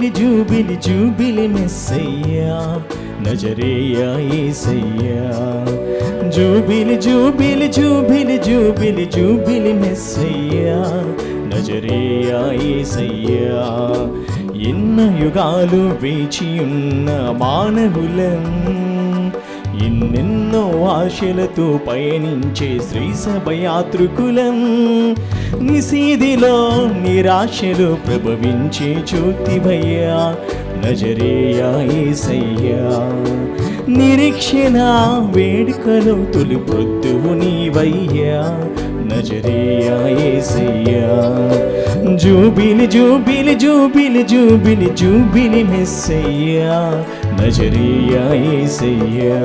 జూబిలి జూబిలి జూబిలి మెస్సయ్యా నజరేయ యేసయ్యా జూబిలి జూబిలి జూబిలి జూబిలి జూబిలి మెస్సయ్యా నజరేయ యేసయ్యా ఎన్న యుగాలు వేచియున్న మానవులం ఎన్నెన్నో ఆశలతో పయనించే శ్రీ సభయాత్రికులం నిశీదిలో నిరాశలో ప్రభవించే జ్యోతివయ్యా నజరేయ యేసయ్యా నిరీక్షణ వేడుకలో తొలి పొద్దువు నీవయ్యా నజరేయ యేసయ్యా జూబిలి జూబిలి జూబిలి జూబిలి జూబిలి మెస్సయ్యా నజరేయ యేసయ్యా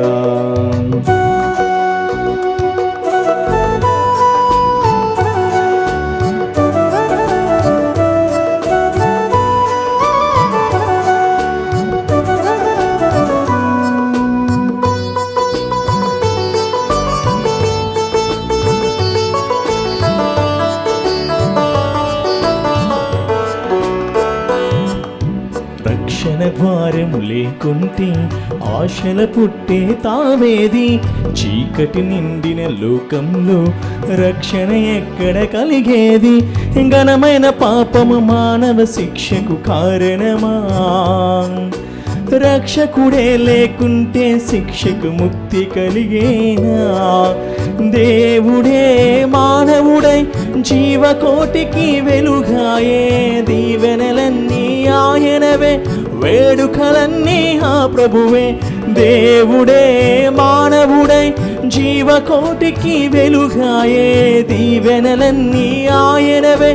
ద్వారము లేకుంటే ఆశల పుట్టే తావేది చీకటి నిండిన లోకంలో రక్షణ ఎక్కడ కలిగేది ఘనమైన పాపము మానవ శిక్షకు కారణమా రక్షకుడే లేకుంటే శిక్షకు ముక్తి కలిగేనా దేవుడే మానవుడై జీవకోటికి వెలుగాయే దీవెనలన్నీ ఆయనవే వేడుకలన్నీ ఆ ప్రభువే దేవుడే మానవుడై జీవకోటికి వెలుగాయే దీవెనలన్నీ ఆయనవే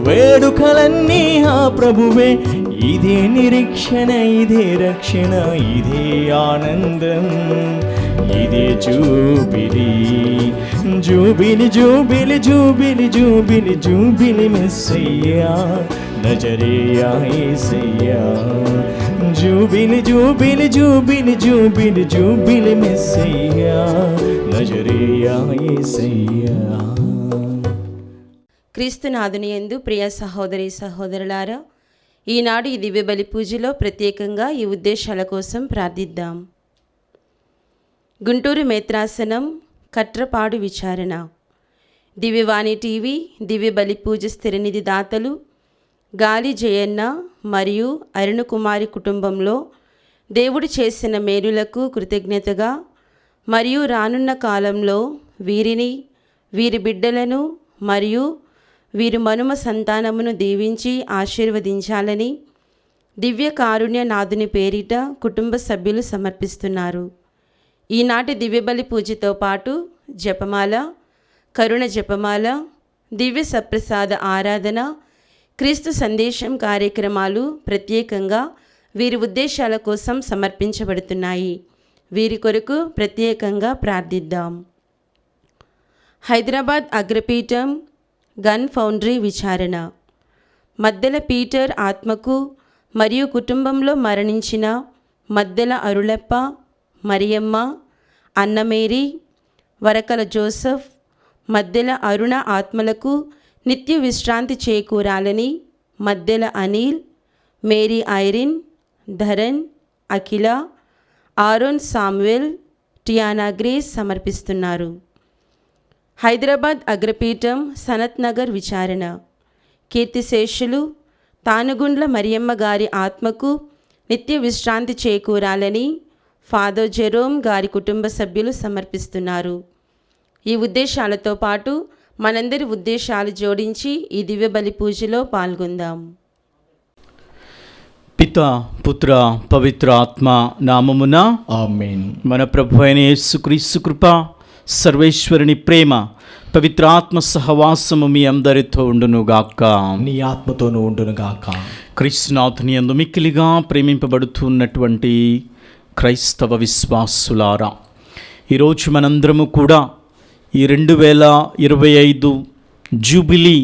వేడుకలన్నీ ఆ ప్రభువే ఇదే నిరీక్షణ ఇదే రక్షణ ఇదే ఆనందం ఇదే జూబిలి జూబిలి జూబిలి జూబిలి జూబిలి జూబిలి మెస్సయ్యా నజరేయ యేసయ్యా జూబిలి జూబిలి జూబిలి జూబిలి జూబిలి మెస్సయ్యా నజరేయ యేసయ్యా. క్రీస్తునాథుని యందు ప్రియ సహోదరి సహోదరులారా, ఈనాడు ఈ దివ్య బలి పూజలో ప్రత్యేకంగా ఈ ఉద్దేశాల కోసం ప్రార్థిద్దాం. గుంటూరు మేత్రాసనం కట్రపాడు విచారణ, దివ్యవాణి టీవీ దివ్య బలి పూజ స్థిరనిధి దాతలు గాలి జయన్న మరియు అరుణకుమారి కుటుంబంలో దేవుడు చేసిన మేలులకు కృతజ్ఞతగా మరియు రానున్న కాలంలో వీరిని వీరి బిడ్డలను మరియు వీరి మనుమ సంతానమును దీవించి ఆశీర్వదించాలని దివ్య కారుణ్య నాథుని పేరిట కుటుంబ సభ్యులు సమర్పిస్తున్నారు. ఈనాటి దివ్యబలి పూజతో పాటు జపమాల, కరుణ జపమాల, దివ్య సప్రసాద ఆరాధన, క్రీస్తు సందేశం కార్యక్రమాలు ప్రత్యేకంగా వీరి ఉద్దేశాల కోసం సమర్పించబడుతున్నాయి. వీరి కొరకు ప్రత్యేకంగా ప్రార్థిద్దాం. హైదరాబాద్ అగ్రపీఠం గన్ ఫౌండరీ విచారణ, మద్దెల పీటర్ ఆత్మకు మరియు కుటుంబంలో మరణించిన మద్దెల అరుళప్ప, మరియమ్మ, అన్నమేరీ, వరకల జోసెఫ్, మద్దెల అరుణ ఆత్మలకు నిత్య విశ్రాంతి చేకూరాలని Maddela Anil, Mary Irene, Dharan, Akhila, Aaron Samuel, Tiana Grace సమర్పిస్తున్నారు. హైదరాబాద్ అగ్రపీఠం సనత్ నగర్ విచారణ, కీర్తిశేషులు తానుగుండ్ల మరియమ్మ గారి ఆత్మకు నిత్య విశ్రాంతి చేకూరాలని ఫాదర్ జెరోమ్ గారి కుటుంబ సభ్యులు సమర్పిస్తున్నారు. ఈ ఉద్దేశాలతో పాటు మనందరి ఉద్దేశాలు జోడించి ఈ దివ్య బలి పూజలో పాల్గొందాం. పిత పుత్ర పవిత్ర ఆత్మ నామమున ఆమేన్. మన ప్రభు అయిన యేసుక్రీస్తు కృప, సర్వేశ్వరుని ప్రేమ, పవిత్ర ఆత్మ సహవాసము మీ అందరితో ఉండునుగాక. నీ ఆత్మతోనూ ఉండునుగాక. క్రీస్తునాథుని యందు మిక్కిలిగా ప్రేమింపబడుతున్నటువంటి క్రైస్తవ విశ్వాసులారా, ఈరోజు మనందరము కూడా ఈ 2025 జూబిలీ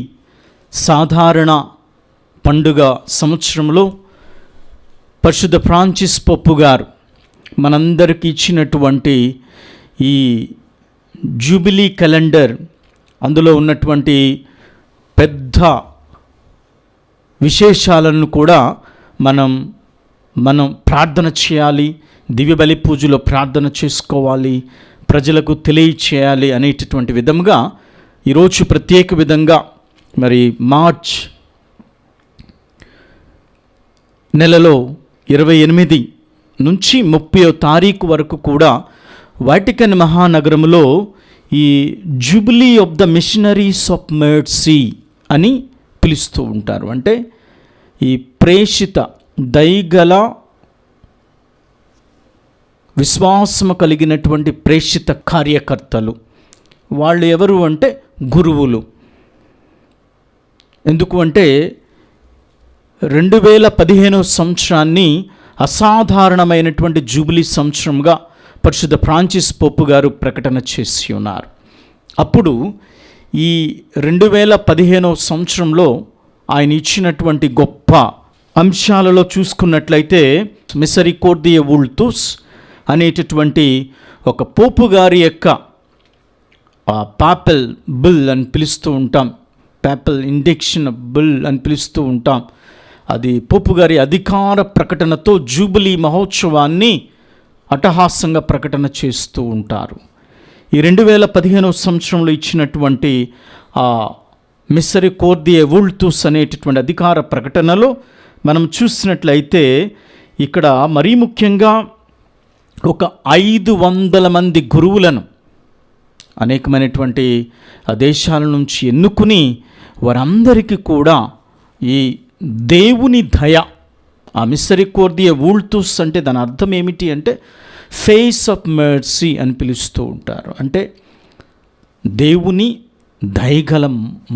సాధారణ పండుగ సంవత్సరంలో పరిశుద్ధ ఫ్రాన్సిస్ పొప్పు గారు మనందరికీ ఇచ్చినటువంటి ఈ జూబిలీ క్యాలెండర్, అందులో ఉన్నటువంటి పెద్ద విశేషాలను కూడా మనం ప్రార్థన చేయాలి, దివ్య బలి పూజలో ప్రార్థన చేసుకోవాలి, ప్రజలకు తెలియచేయాలి అనేటటువంటి విధంగా ఈరోజు ప్రత్యేక విధంగా మరి మార్చ్ నెలలో 28 నుంచి 30వ తారీఖు వరకు కూడా వాటికన్ మహానగరంలో ఈ jubilee of the missionaries of mercy అని పిలుస్తూ ఉంటారు. అంటే ఈ ప్రేషిత దయగల విశ్వాసము కలిగినటువంటి ప్రేషిత కార్యకర్తలు, వాళ్ళు ఎవరు అంటే గురువులు. ఎందుకు అంటే 2015 సంవత్సరాన్ని అసాధారణమైనటువంటి జూబిలీ సంవత్సరంగా పరిశుద్ధ ఫ్రాన్సిస్ పోపు గారు ప్రకటన చేసి ఉన్నారు. అప్పుడు ఈ 2015 సంవత్సరంలో ఆయన ఇచ్చినటువంటి గొప్ప అంశాలలో చూసుకున్నట్లయితే మిసరికోర్డియా వుల్తుస్ అనేటటువంటి ఒక పోపు గారి యొక్క పాపెల్ బిల్ అని పిలుస్తూ ఉంటాం, పాపెల్ ఇండెక్షన్ బిల్ అని పిలుస్తూ ఉంటాం. అది పోపు గారి అధికార ప్రకటనతో జూబిలీ మహోత్సవాన్ని అట్టహాసంగా ప్రకటన చేస్తూ ఉంటారు. ఈ 2015 సంవత్సరంలో ఇచ్చినటువంటి మిసరికోర్డియా వుల్తుస్ అనేటటువంటి అధికార ప్రకటనలో మనం చూసినట్లయితే ఇక్కడ మరీ ముఖ్యంగా ఒక 500 మంది గురువులను అనేకమైనటువంటి దేశాల నుంచి ఎన్నుకుని వారందరికీ కూడా ఈ దేవుని దయ, ఆ మిసరికోర్డియా వుల్తుస్ అంటే దాని అర్థం ఏమిటి అంటే ఫేస్ ఆఫ్ మెర్సీ అని పిలుస్తూ ఉంటారు. అంటే దేవుని దయగల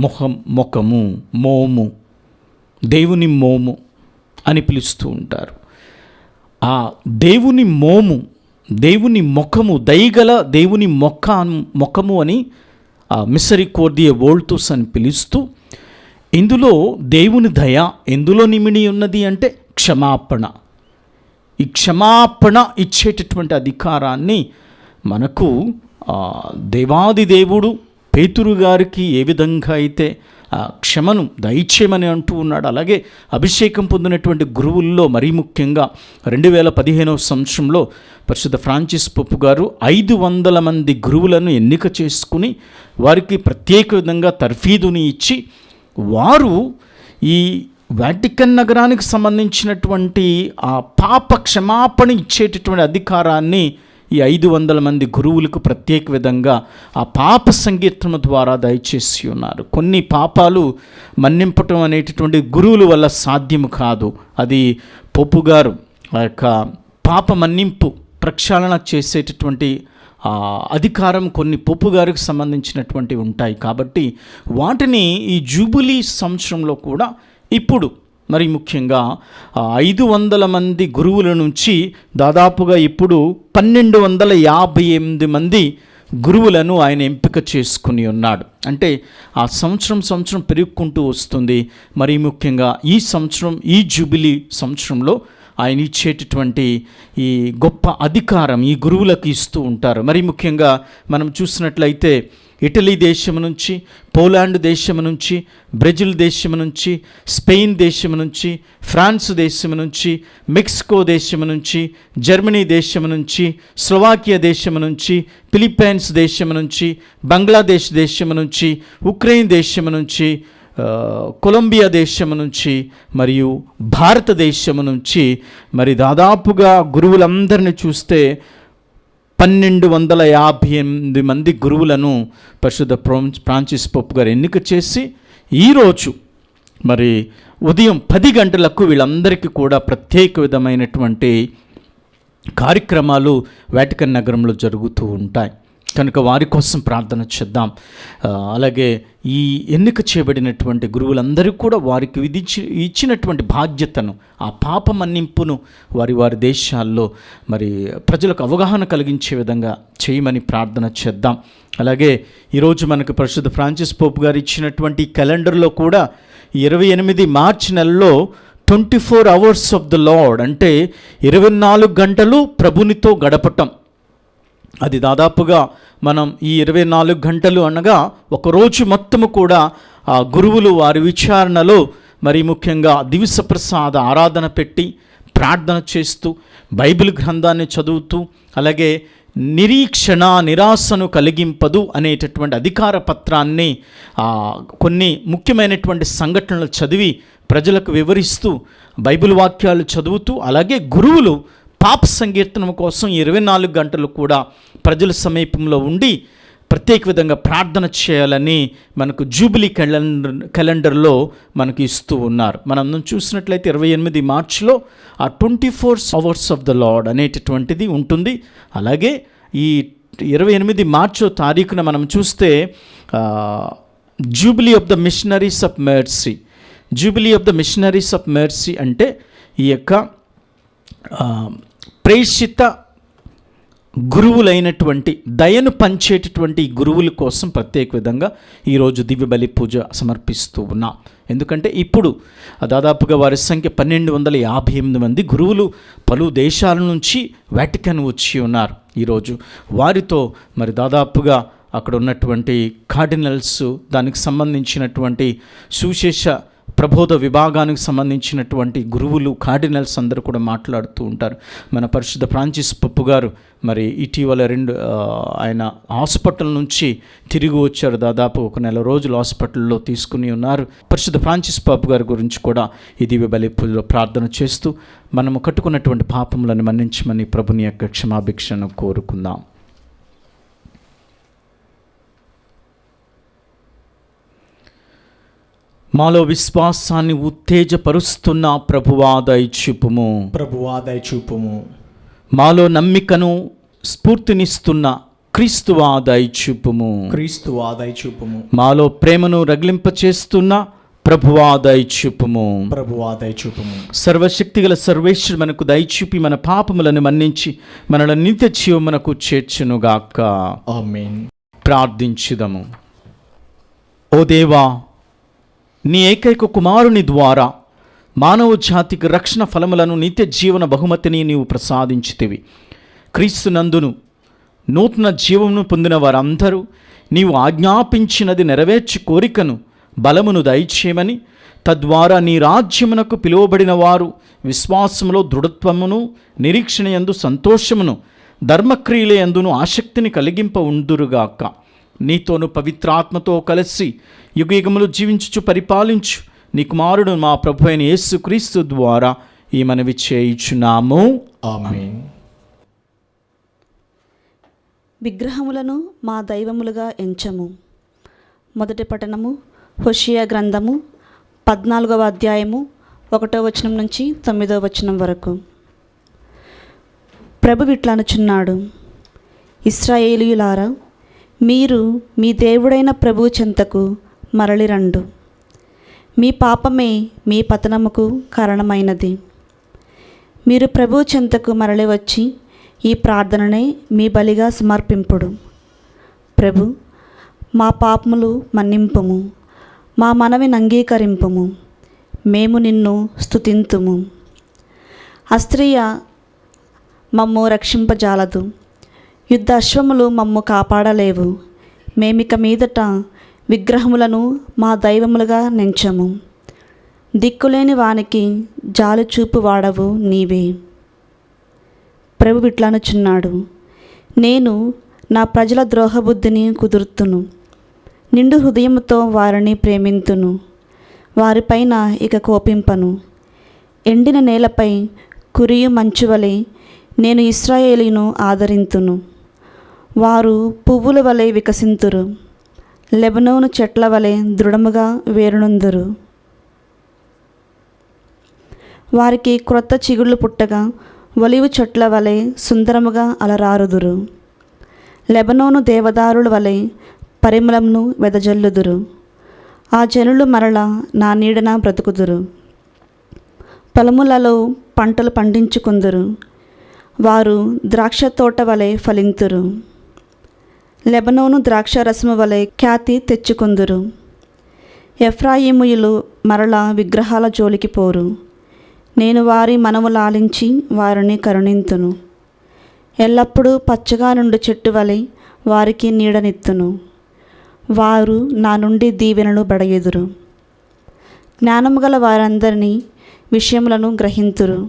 ముఖము, మోము, దేవుని మోము అని పిలుస్తూ ఉంటారు. ఆ దేవుని మోము, దేవుని ముఖము, దయగల దేవుని ముఖము అని మిసరికోర్డియా వుల్తుస్ అని పిలుస్తూ, ఇందులో దేవుని దయ ఎందులో నిమిడి ఉన్నది అంటే క్షమాపణ. ఈ క్షమాపణ ఇచ్చేటటువంటి అధికారాన్ని మనకు దేవాది దేవుడు పేతురు గారికి ఏ విధంగా అయితే క్షమను దయచేయమని అంటూ ఉన్నాడు, అలాగే అభిషేకం పొందినటువంటి గురువుల్లో మరీ ముఖ్యంగా 2015 సంవత్సరంలో పరిశుద్ధ ఫ్రాన్సిస్ పోపు గారు 500 మంది గురువులను ఎన్నిక చేసుకుని వారికి ప్రత్యేక విధంగా తర్ఫీదుని ఇచ్చి, వారు ఈ వాటికన్ నగరానికి సంబంధించినటువంటి ఆ పాప క్షమాపణ ఇచ్చేటటువంటి అధికారాన్ని ఈ 500 మంది గురువులకు ప్రత్యేక విధంగా ఆ పాప సంకీర్తన ద్వారా దయచేసి ఉన్నారు. కొన్ని పాపాలు మన్నింపటం అనేటటువంటి గురువుల వల్ల సాధ్యము కాదు. అది పోపు గారు ఆ యొక్క పాప మన్నింపు ప్రక్షాళన చేసేటటువంటి అధికారం కొన్ని పోపు గారికి సంబంధించినటువంటివి ఉంటాయి. కాబట్టి వాటిని ఈ జూబిలీ సంవత్సరంలో కూడా ఇప్పుడు మరి ముఖ్యంగా 500 మంది గురువుల నుంచి దాదాపుగా ఇప్పుడు 1258 మంది గురువులను ఆయన ఎంపిక చేసుకుని ఉన్నాడు. అంటే ఆ సంవత్సరం పెరుగుకుంటూ వస్తుంది. మరి ముఖ్యంగా ఈ సంవత్సరం, ఈ జూబిలీ సంవత్సరంలో ఆయన ఇచ్చేటటువంటి ఈ గొప్ప అధికారం ఈ గురువులకు ఇస్తూ ఉంటారు. మరి ముఖ్యంగా మనం చూసినట్లయితే ఇటలీ దేశం నుంచి, పోలాండ్ దేశం నుంచి, బ్రెజిల్ దేశం నుంచి, స్పెయిన్ దేశం నుంచి, ఫ్రాన్స్ దేశం నుంచి, మెక్సికో దేశం నుంచి, జర్మనీ దేశం నుంచి, స్లోవాకియా దేశం నుంచి, ఫిలిప్పైన్స్ దేశం నుంచి, బంగ్లాదేశ్ దేశం నుంచి, ఉక్రెయిన్ దేశం నుంచి, కొలంబియా దేశం నుంచి మరియు భారతదేశం నుంచి మరి దాదాపుగా గురువులందరినీ చూస్తే 1258 మంది గురువులను పరిశుద్ధ ఫ్రాన్సిస్ పోపు గారు ఎన్నిక చేసి ఈరోజు మరి ఉదయం 10 గంటలకు వీళ్ళందరికీ కూడా ప్రత్యేక విధమైనటువంటి కార్యక్రమాలు వాటికన్ నగరంలో జరుగుతూ ఉంటాయి. కనుక వారి కోసం ప్రార్థన చేద్దాం. అలాగే ఈ ఎన్నిక చేయబడినటువంటి గురువులందరూ కూడా వారికి ఇచ్చినటువంటి బాధ్యతను, ఆ పాప మన్నింపును వారి దేశాల్లో మరి ప్రజలకు అవగాహన కలిగించే విధంగా చేయమని ప్రార్థన చేద్దాం. అలాగే ఈరోజు మనకు పరిశుద్ధ ఫ్రాన్సిస్ పోపు గారు ఇచ్చినటువంటి క్యాలెండర్లో కూడా 28 మార్చి నెలలో 24 అవర్స్ ఆఫ్ ద లార్డ్ అంటే 24 గంటలు ప్రభునితో గడపటం. అది దాదాపుగా మనం ఈ 24 గంటలు అనగా ఒకరోజు మొత్తము కూడా ఆ గురువులు వారి విచారణలో మరి ముఖ్యంగా దివస ప్రసాద ఆరాధన పెట్టి ప్రార్థన చేస్తూ బైబిల్ గ్రంథాన్ని చదువుతూ అలాగే నిరీక్షణ నిరాశను కలిగింపదు అనేటటువంటి అధికార పత్రాన్ని కొన్ని ముఖ్యమైనటువంటి సంఘటనలు చదివి ప్రజలకు వివరిస్తూ బైబిల్ వాక్యాలు చదువుతూ అలాగే గురువులు పాప సంకీర్తనం కోసం 24 గంటలు కూడా ప్రజల సమీపంలో ఉండి ప్రత్యేక విధంగా ప్రార్థన చేయాలని మనకు జూబిలీ క్యాలెండర్లో మనకు ఇస్తూ ఉన్నారు. మనం చూసినట్లయితే 28 మార్చిలో ఆ 24 అవర్స్ ఆఫ్ ద లార్డ్ అనేటటువంటిది ఉంటుంది. అలాగే ఈ 28 మార్చో తారీఖున మనం చూస్తే jubilee of the missionaries of mercy. Jubilee of the missionaries of mercy అంటే ఈ యొక్క ప్రేషిత గురువులైనటువంటి దయను పంచేటటువంటి గురువుల కోసం ప్రత్యేక విధంగా ఈరోజు దివ్య బలి పూజ సమర్పిస్తూ ఉన్నాం. ఎందుకంటే ఇప్పుడు దాదాపుగా వారి సంఖ్య 1258 మంది గురువులు పలు దేశాల నుంచి వాటికన్ వచ్చి ఉన్నారు. ఈరోజు వారితో మరి దాదాపుగా అక్కడ ఉన్నటువంటి కార్డినల్స్, దానికి సంబంధించినటువంటి సువిశేష ప్రబోధ విభాగానికి సంబంధించినటువంటి గురువులు, కార్డినల్స్ అందరూ కూడా మాట్లాడుతూ ఉంటారు. మన పరిశుద్ధ ఫ్రాన్సిస్ పప్పు గారు మరి ఇటీవల ఆయన హాస్పిటల్ నుంచి తిరిగి వచ్చారు. దాదాపు 1 నెల రోజులు హాస్పిటల్లో తీసుకుని ఉన్నారు. పరిశుద్ధ ఫ్రాన్సిస్ పప్పు గారి గురించి కూడా ఈ దివ్య బలి పూజలో ప్రార్థన చేస్తూ మనము కట్టుకున్నటువంటి పాపములను మన్నించమని ప్రభుని యొక్క క్షమాభిక్షను కోరుకుందాం. మాలో విశ్వాసాన్ని ఉత్తేజపరుస్తున్న ప్రభువా దయచూపుము. ప్రభువా దయచూపుము. మాలో నమ్మికను స్ఫూర్తినిస్తున్న క్రీస్తువా దయచూపుము. క్రీస్తువా దయచూపుము. మాలో ప్రేమను రగిలింపచేస్తున్న ప్రభువా దయచూపుము. ప్రభువా దయచూపుము. సర్వశక్తిగల సర్వేశ్వరుడు మనకు దయచూపి మన పాపములను మన్నించి మనల నిత్య జీవమునకు చేర్చునుగాక. ఆమేన్. ప్రార్థించుదము. ఓ దేవా, నీ ఏకైక కుమారుని ద్వారా మానవ జాతికి రక్షణ ఫలములను నిత్య జీవన బహుమతిని నీవు ప్రసాదించితివి. క్రీస్తునందును నూతన జీవమును పొందిన వారందరూ నీవు ఆజ్ఞాపించినది నెరవేర్చి కోరికను బలమును దయచేయమని, తద్వారా నీ రాజ్యమునకు పిలువబడిన వారు విశ్వాసములో దృఢత్వమును, నిరీక్షణయందు సంతోషమును, ధర్మక్రియలయందును ఆసక్తిని కలిగింప ఉందురుగాక. నీతోను పవిత్రాత్మతో కలిసి యుగయుగములు జీవించుచు పరిపాలించు నీ కుమారుడు మా ప్రభు అయిన యేసుక్రీస్తు ద్వారా ఈ మనవి చేయుచున్నాము. ఆమేన్. విగ్రహములను మా దైవములుగా ఎంచము. మొదటి పఠనము హోషేయ గ్రంథము 14వ అధ్యాయము 1వ వచనం నుంచి 9వ వచనం వరకు. ప్రభువు ఇట్లనుచున్నాడు, ఇశ్రాయేలీయులారా, మీరు మీ దేవుడైన ప్రభువు చెంతకు మరలిరండు. మీ పాపమే మీ పతనముకు కారణమైనది. మీరు ప్రభువు చెంతకు మరలి వచ్చి ఈ ప్రార్థననే మీ బలిగా సమర్పింపుడు. ప్రభు, మా పాపములు మన్నింపుము, మా మనవిని అంగీకరింపుము, మేము నిన్ను స్తుతింతుము. అస్త్రియ మమ్ము రక్షింపజాలదు, యుద్ధ అశ్వములు మమ్ము కాపాడలేవు. మేమిక మీదట విగ్రహములను మా దైవములుగా నెంచము. దిక్కులేని వానికి జాలి చూపు వాడవు నీవే. ప్రభు ఇట్లనుచున్నాడు, నేను నా ప్రజల ద్రోహబుద్ధిని కుదుర్తును, నిండు హృదయముతో వారిని ప్రేమింతును, వారిపైన ఇక కోపింపను. ఎండిన నేలపై కురియు మంచువలే నేను ఇశ్రాయేలీను ఆదరింతును. వారు పువ్వుల వలె వికసింతురు, లెబనోను చెట్ల వలె దృఢముగా వేరునుందురు. వారికి క్రొత్త చిగుళ్ళు పుట్టగా ఒలివు చెట్ల వలె సుందరముగా అలరారుదురు. లెబనోను దేవదారుల వలె పరిమళంను వెదజల్లుదురు. ఆ జనులు మరల నా నీడన బ్రతుకుదురు. పొలములలో పంటలు పండించుకుందురు. వారు ద్రాక్ష తోట వలె ఫలింతురు. లెబనోను ద్రాక్షరసము వలె ఖ్యాతి తెచ్చుకుందురు. ఎఫ్రాయిమీయులు మరలా విగ్రహాల జోలికి పోరు. నేను వారి మనము లాలించి వారిని కరుణింతును. ఎల్లప్పుడూ పచ్చగా నుండి చెట్టు వలె వారికి నీడనిత్తును. వారు నా నుండి దీవెనలు బడయుదురు. జ్ఞానము గల వారందరినీ విషయములను గ్రహింతురు.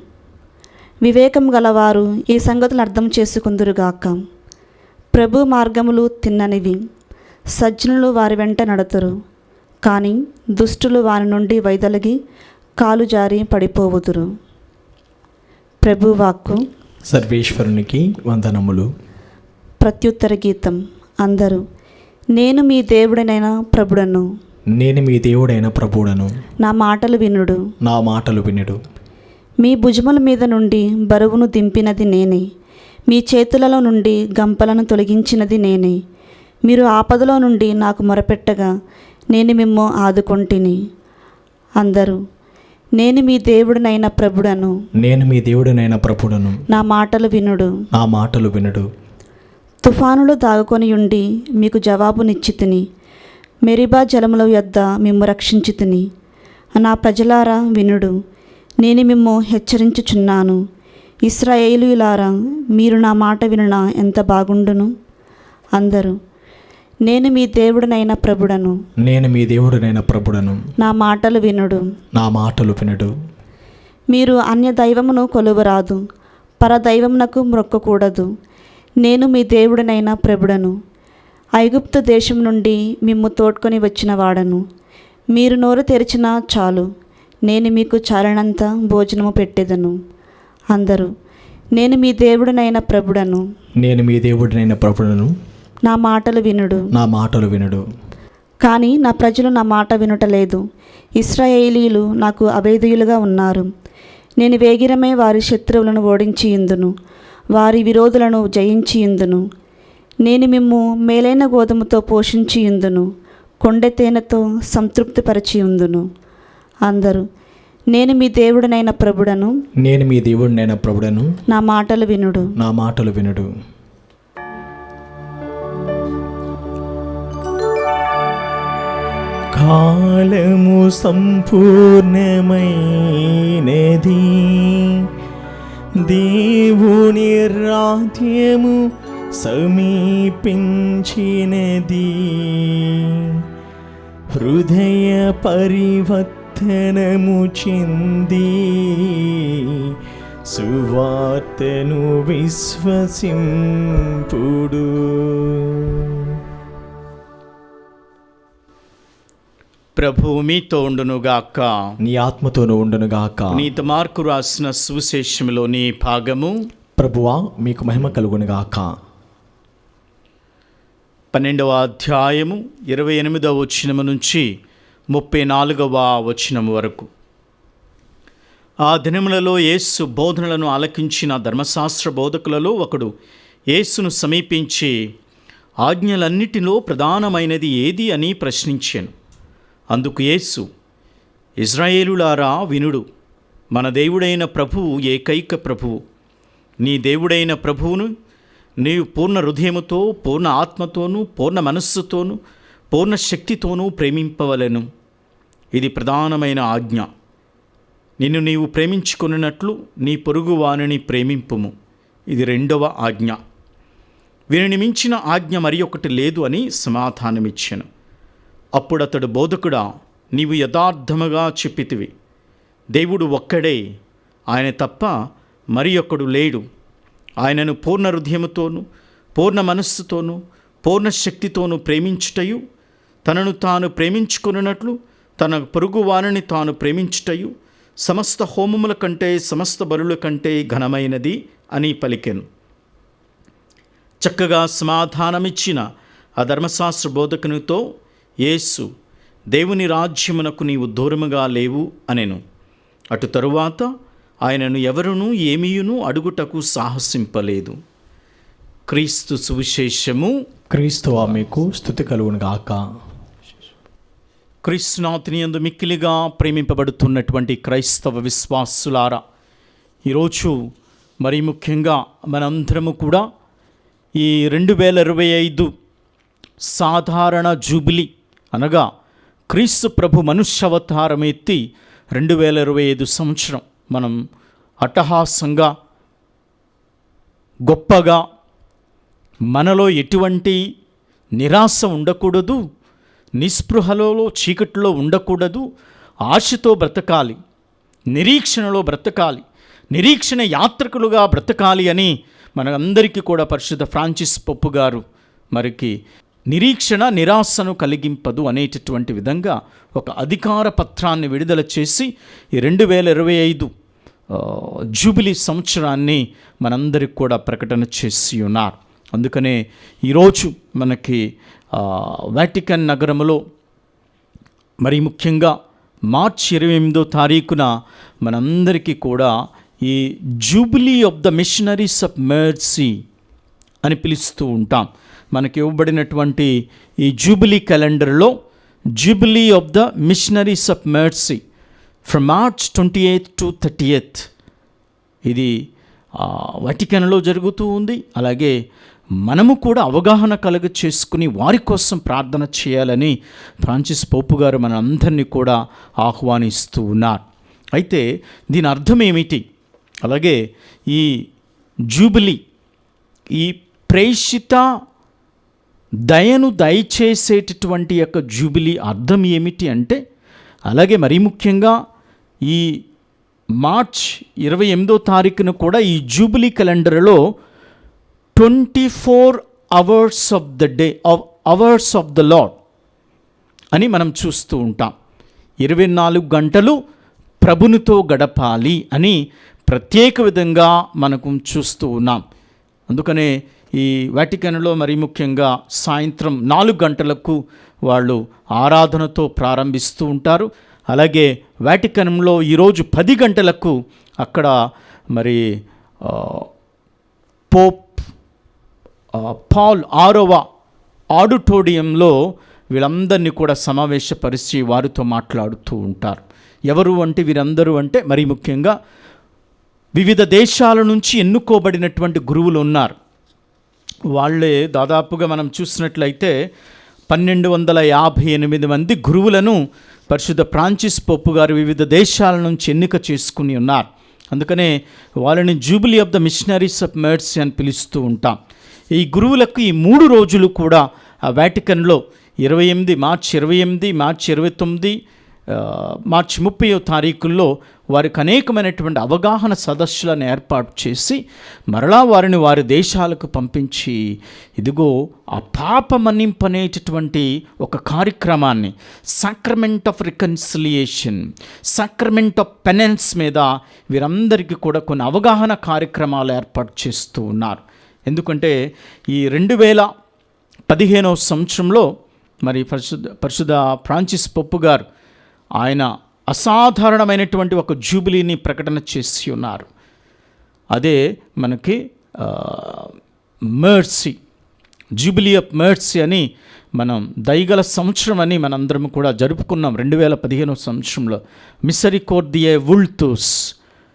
వివేకము గలవారు ఈ సంగతులను అర్థం చేసుకుందురుగాక. ప్రభు మార్గములు తిన్ననివి, సజ్జనులు వారి వెంట నడతరు. కానీ దుష్టులు వారి నుండి వైదొలగి కాలు జారి పడిపోవుదురు. ప్రభు వాక్కు. సర్వేశ్వరునికి వందనములు. ప్రత్యుత్తర గీతం. అందరూ నేను మీ దేవుడనైన ప్రభుడను, నేను మీ దేవుడైన ప్రభువుడను, నా మాటలు వినుడు. నా మాటలు వినుడు. మీ భుజముల మీద నుండి బరువును దింపినది నేనే, మీ చేతులలో నుండి గంపలను తొలగించినది నేనే. మీరు ఆపదలో నుండి నాకు మొరపెట్టగా నేను మిమ్ము ఆదుకొంటిని. అందరూ నేను మీ దేవుడినైన ప్రభుడను, నేను మీ దేవుడనైన ప్రభువుడను, నా మాటలు వినుడు. నా మాటలు వినుడు. తుఫానులు దాగుకొని ఉండి మీకు జవాబునిచ్చితిని, మెరిబా జలముల యొద్ద మిమ్ము రక్షించితిని. నా ప్రజలారా వినుడు, నేను మిమ్ము హెచ్చరించుచున్నాను. ఇశ్రాయేలీయులారా, మీరు నా మాట వినునా ఎంత బాగుండును. అందరూ నేను మీ దేవుడినైన ప్రభుడను, నేను మీ దేవుడనైన ప్రభువుడను, నా మాటలు వినుడు. నా మాటలు వినుడు. మీరు అన్య దైవమును కొలువరాదు, పరదైవమునకు మొక్కకూడదు. నేను మీ దేవుడినైన ప్రభుడను, ఐగుప్తు దేశం నుండి మిమ్ము తోడ్కొని వచ్చిన వాడను. మీరు నోరు తెరిచినా చాలు, నేను మీకు చాలినంత భోజనము పెట్టెదను. అందరూ నేను మీ దేవుడినైన ప్రభుడను, నేను మీ దేవుడనైన ప్రభువుడను, నా మాటలు వినుడు. నా మాటలు వినుడు. కానీ నా ప్రజలు నా మాట వినుటలేదు, ఇశ్రాయేలీయులు నాకు అవేధయులుగా ఉన్నారు. నేను వేగిరమే వారి శత్రువులను ఓడించియుందును, వారి విరోధులను జయించియుందును. నేను మిమ్ము మేలైన గోధుమతో పోషించియుందును, కొండె తేనెతో సంతృప్తిపరచియుందును. అందరూ నేను మీ దేవుడినైన ప్రభుడను, నేను మీ దేవుడనైన ప్రభువుడను, నా మాటలు వినుడు. నా మాటలు వినుడు. కాలము సంపూర్ణమైనది, దేవుని రాజ్యము సమీపించినది. హృదయ పరివర్తనము చెంది సువార్తను విశ్వసింపుడు. ప్రభు మీతో ఉండునుగాక. నీ ఆత్మతోను ఉండునుగాక. నీతి మార్కు రాసిన సువిశేషంలోని భాగము. ప్రభువా మీకు మహిమ కలుగునుగాక. 12వ అధ్యాయము 28వ వచనము నుంచి 34వ వచనము వరకు. ఆ దినములలో యేసు బోధనలను ఆలకించిన ధర్మశాస్త్ర బోధకులలో ఒకడు యేసును సమీపించి, ఆజ్ఞలన్నిటిలో ప్రధానమైనది ఏది అని ప్రశ్నించాను. అందుకు యేసు, ఇశ్రాయేలులారా వినుడు, మన దేవుడైన ప్రభువు ఏకైక ప్రభువు. నీ దేవుడైన ప్రభువును నీవు పూర్ణ హృదయముతో, పూర్ణ ఆత్మతోనూ, పూర్ణ మనస్సుతోనూ, పూర్ణ శక్తితోనూ ప్రేమింపవలెను. ఇది ప్రధానమైన ఆజ్ఞ. నిన్ను నీవు ప్రేమించుకొనున్నట్లు నీ పొరుగువానిని ప్రేమింపుము. ఇది 2వ ఆజ్ఞ. వీరిని మించిన ఆజ్ఞ మరి ఒకటి లేదు అని సమాధానమిచ్చాను. అప్పుడతడు, బోధకుడా, నీవు యథార్థముగా చెప్పితివి. దేవుడు ఒక్కడే, ఆయన తప్ప మరి ఒకడు లేడు. ఆయనను పూర్ణ హృదయముతోనూ, పూర్ణ మనస్సుతోనూ, పూర్ణ శక్తితోనూ ప్రేమించుటయు, తనను తాను ప్రేమించుకొనున్నట్లు తన పొరుగువానిని తాను ప్రేమించుటయు సమస్త హోమముల కంటే, సమస్త బలుల కంటే ఘనమైనది అని పలికెను. చక్కగా సమాధానమిచ్చిన ఆ ధర్మశాస్త్ర బోధకునితో యేసు, దేవుని రాజ్యమునకు నీవు దూరముగా లేవు అనెను. అటు తరువాత ఆయనను ఎవరునూ ఏమీయును అడుగుటకు సాహసింపలేదు. క్రీస్తు సువిశేషము. క్రీస్తువా మీకు స్తుతి కలుగునుగాక. క్రీస్తునాథుని యందు మిక్కిలిగా ప్రేమింపబడుతున్నటువంటి క్రైస్తవ విశ్వాసులారా, ఈరోజు మరీ ముఖ్యంగా మనందరము కూడా ఈ 2025 సాధారణ జూబిలీ అనగా క్రీస్తు ప్రభు మనుష్యావతారం ఎత్తి 2025 సంవత్సరం మనం అట్టహాసంగా, గొప్పగా, మనలో ఎటువంటి నిరాశ ఉండకూడదు, నిస్పృహలో చీకట్లో ఉండకూడదు, ఆశతో బ్రతకాలి, నిరీక్షణలో బ్రతకాలి, నిరీక్షణ యాత్రికులుగా బ్రతకాలి అని మనందరికీ కూడా పరిశుద్ధ ఫ్రాన్సిస్ పొప్పు గారు మరికి నిరీక్షణ నిరాశను కలిగింపదు అనేటటువంటి విధంగా ఒక అధికార పత్రాన్ని విడుదల చేసి ఈ 2025 జూబిలీ సంవత్సరాన్ని మనందరికి కూడా ప్రకటన చేసి ఉన్నారు. అందుకనే ఈరోజు మనకి వాటికన్ నగరంలో మరి ముఖ్యంగా మార్చి 28వ తారీఖున మనందరికీ కూడా ఈ jubilee of the missionaries of mercy అని పిలుస్తూ ఉంటాం. మనకి ఇవ్వబడినటువంటి ఈ జూబిలీ క్యాలెండర్లో jubilee of the missionaries of mercy from March 28th to 30th ఇది వాటికన్లో జరుగుతూ ఉంది. అలాగే మనము కూడా అవగాహన కలుగ చేసుకుని వారి కోసం ప్రార్థన చేయాలని ఫ్రాన్సిస్ పోపు గారు మన అందరినీ కూడా ఆహ్వానిస్తూ ఉన్నారు. అయితే దీని అర్థం ఏమిటి? అలాగే ఈ జూబిలీ, ఈ ప్రేషిత దయను దయచేసేటటువంటి యొక్క జూబిలీ అర్థం ఏమిటి అంటే, అలాగే మరీ ముఖ్యంగా ఈ మార్చ్ 28వ తారీఖున కూడా ఈ జూబిలీ క్యాలెండర్లో 24 hours of the day hours of the Lord అని మనం చూస్తూ ఉంటాం. 24 గంటలు ప్రభునితో గడపాలి అని ప్రత్యేక విధంగా మనకు చూస్తూ ఉన్నాం. అందుకనే ఈ వాటికన్లో మరి ముఖ్యంగా సాయంత్రం 4 గంటలకు వాళ్ళు ఆరాధనతో ప్రారంభిస్తూ ఉంటారు. అలాగే వాటికన్లో ఈరోజు 10 గంటలకు అక్కడ మరి పోప్ పాల్ 6వ ఆడిటోరియంలో వీళ్ళందరినీ కూడా సమావేశపరిచి వారితో మాట్లాడుతూ ఉంటారు. ఎవరు అంటే వీరందరూ అంటే మరి ముఖ్యంగా వివిధ దేశాల నుంచి ఎన్నుకోబడినటువంటి గురువులు ఉన్నారు. వాళ్ళే దాదాపుగా మనం చూసినట్లయితే 1258 మంది గురువులను పరిశుద్ధ ఫ్రాన్సిస్ పోపు గారు వివిధ దేశాల నుంచి ఎన్నిక చేసుకుని ఉన్నారు. అందుకనే వాళ్ళని jubilee of the missionaries of mercy అని పిలుస్తూ ఉంటాం. ఈ గురువులకు ఈ 3 రోజులు కూడా ఆ వాటికన్లో 28 మార్చి 28, మార్చి 29, మార్చి 30వ తారీఖుల్లో వారికి అనేకమైనటువంటి అవగాహన సదస్సులను ఏర్పాటు చేసి మరలా వారిని వారి దేశాలకు పంపించి ఇదిగో ఆ పాప మన్నింపు అనేటటువంటి ఒక కార్యక్రమాన్ని sacrament of reconciliation, sacrament of penance మీద వీరందరికీ కూడా కొన్ని అవగాహన కార్యక్రమాలు ఏర్పాటు చేస్తూ ఉన్నారు. ఎందుకంటే ఈ 2015వ సంవత్సరంలో మరి పరిశుద్ధ ఫ్రాన్సిస్ పోపు గారు ఆయన అసాధారణమైనటువంటి ఒక జూబిలీని ప్రకటన చేసి ఉన్నారు. అదే మనకి మెర్సీ, జూబిలీ ఆఫ్ మెర్సీ అని మనం దయగల సంవత్సరం అని మనందరం కూడా జరుపుకున్నాం 2015వ సంవత్సరంలో. మిసరికోర్డియే వుల్తుస్,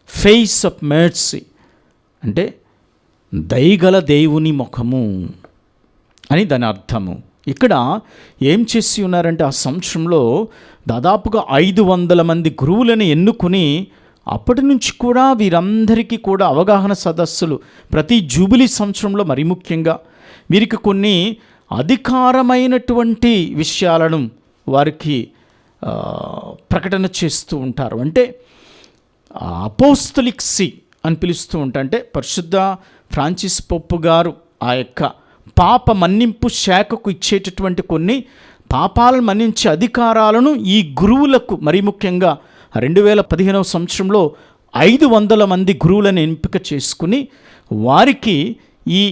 ఫేస్ ఆఫ్ మెర్సీ అంటే దయగల దేవుని ముఖము అని దాని అర్థము. ఇక్కడ ఏం చేసి ఉన్నారంటే ఆ సంవత్సరంలో దాదాపుగా 500 మంది గురువులను ఎన్నుకుని అప్పటి నుంచి కూడా వీరందరికీ కూడా అవగాహన సదస్సులు ప్రతి జూబిలీ సంవత్సరంలో మరి ముఖ్యంగా వీరికి కొన్ని అధికారమైనటువంటి విషయాలను వారికి ప్రకటన చేస్తూ ఉంటారు. అంటే అపోస్తలిక్ సీ అని పిలుస్తూ ఉంటారు. అంటే పరిశుద్ధ ఫ్రాన్సిస్ పోపు గారు ఆ యొక్క పాప మన్నింపు శాఖకు ఇచ్చేటటువంటి కొన్ని పాపాలను మన్నించే అధికారాలను ఈ గురువులకు మరి ముఖ్యంగా 2015వ సంవత్సరంలో 500 మంది గురువులను ఎంపిక చేసుకుని వారికి ఈ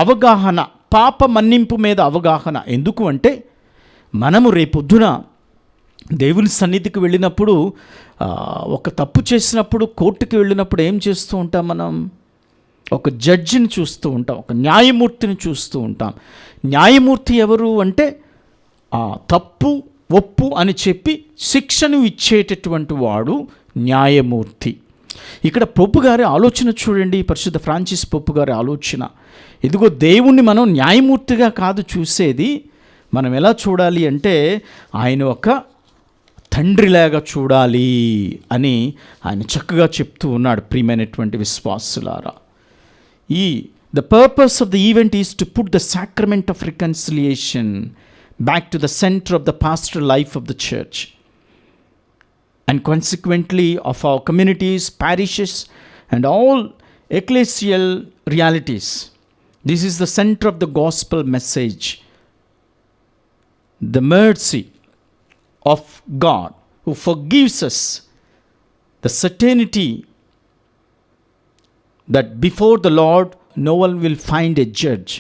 అవగాహన, పాప మన్నింపు మీద అవగాహన. ఎందుకు అంటే మనము రేపొద్దున దేవుని సన్నిధికి వెళ్ళినప్పుడు ఒక తప్పు చేసినప్పుడు కోర్టుకి వెళ్ళినప్పుడు ఏం చేస్తూ ఉంటాం? మనం ఒక జడ్జిని చూస్తూ ఉంటాం, ఒక న్యాయమూర్తిని చూస్తూ ఉంటాం. న్యాయమూర్తి ఎవరు అంటే తప్పు ఒప్పు అని చెప్పి శిక్షను ఇచ్చేటటువంటి వాడు న్యాయమూర్తి. ఇక్కడ పోపు గారి ఆలోచన చూడండి, పరిశుద్ధ ఫ్రాన్సిస్ పోపు గారి ఆలోచన. ఇదిగో దేవుణ్ణి మనం న్యాయమూర్తిగా కాదు చూసేది, మనం ఎలా చూడాలి అంటే ఆయన ఒక తండ్రిలాగా చూడాలి అని ఆయన చక్కగా చెప్తూ ఉన్నాడు. ప్రియమైనటువంటి విశ్వాసులారా, the purpose of the event is to put the sacrament of reconciliation back to the center of the pastoral life of the church. and consequently of our communities, parishes, and all ecclesial realities. This is the center of the gospel message. The mercy of God who forgives us, the certainty that before the Lord no one will find a judge,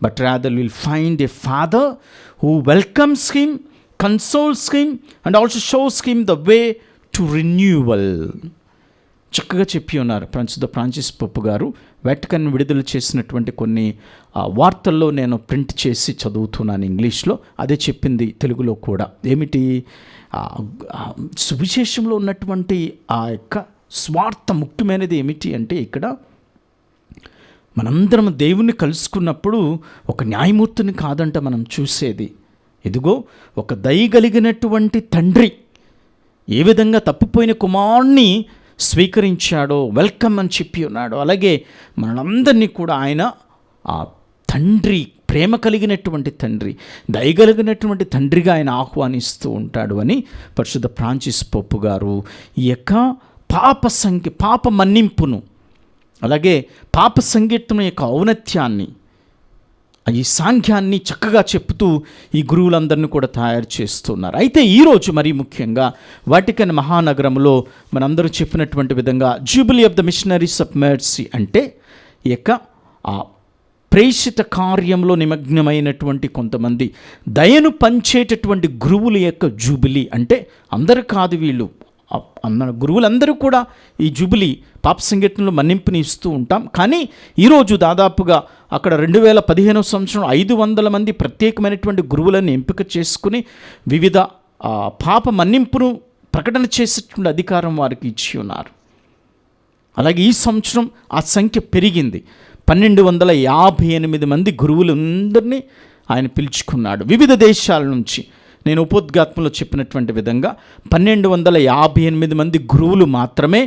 but rather will find a father who welcomes him, consoles him, and also shows him the way to renewal. చక్కగా చెప్పి ఉన్నారు పరిశుద్ధ Francis Pope గారు. Vatican విడుదల చేసినటువంటి కొన్ని వార్తల్లో నేను ప్రింట్ చేసి చదువుతున్నాను ఇంగ్లీష్లో. అదే చెప్పింది తెలుగులో కూడా. ఏమిటి? సువిశేషంలో ఉన్నటువంటి ఆ యొక్క స్వార్థ ముఖ్యమైనది ఏమిటి అంటే, ఇక్కడ మనందరం దేవుణ్ణి కలుసుకున్నప్పుడు ఒక న్యాయమూర్తిని కాదంట మనం చూసేది. ఇదిగో ఒక దయగలిగినటువంటి తండ్రి ఏ విధంగా తప్పిపోయిన కుమారుణ్ణి స్వీకరించాడో, వెల్కమ్ అని చెప్పి ఉన్నాడో, అలాగే మనందరినీ కూడా ఆయన ఆ తండ్రి, ప్రేమ కలిగినటువంటి తండ్రి, దయగలిగినటువంటి తండ్రిగా ఆయన ఆహ్వానిస్తూ ఉంటాడు అని పరిశుద్ధ ఫ్రాన్సిస్ పోప్ గారు ఈ యొక్క పాప మన్నింపును, అలాగే పాప సంకీర్తన యొక్క ఔన్నత్యాన్ని, ఈ సాంఖ్యాన్ని చక్కగా చెప్తూ ఈ గురువులందరినీ కూడా తయారు చేస్తున్నారు. అయితే ఈరోజు మరీ ముఖ్యంగా వాటికన్ మహానగరంలో మనందరూ చెప్పినటువంటి విధంగా jubilee of the missionaries of mercy అంటే ఈ యొక్క ప్రేషిత కార్యంలో నిమగ్నమైనటువంటి కొంతమంది దయను పంచేటటువంటి గురువుల యొక్క జూబిలీ. అంటే అందరూ కాదు, వీళ్ళు మన గురువులందరూ కూడా ఈ జూబిలీ పాప సంకీర్తనలో మన్నింపుని ఇస్తూ ఉంటాం. కానీ ఈరోజు దాదాపుగా అక్కడ 2015 సంవత్సరం 500 మంది ప్రత్యేకమైనటువంటి గురువులను ఎంపిక చేసుకుని వివిధ పాప మన్నింపును ప్రకటన చేసేటువంటి అధికారం వారికి ఇచ్చి ఉన్నారు. అలాగే ఈ సంవత్సరం ఆ సంఖ్య పెరిగింది. 1258 మంది గురువులందరినీ ఆయన పిలుచుకున్నాడు వివిధ దేశాల నుంచి. నేను ఉపోద్ఘాత్మలో చెప్పినటువంటి విధంగా 1258 మంది గురువులు మాత్రమే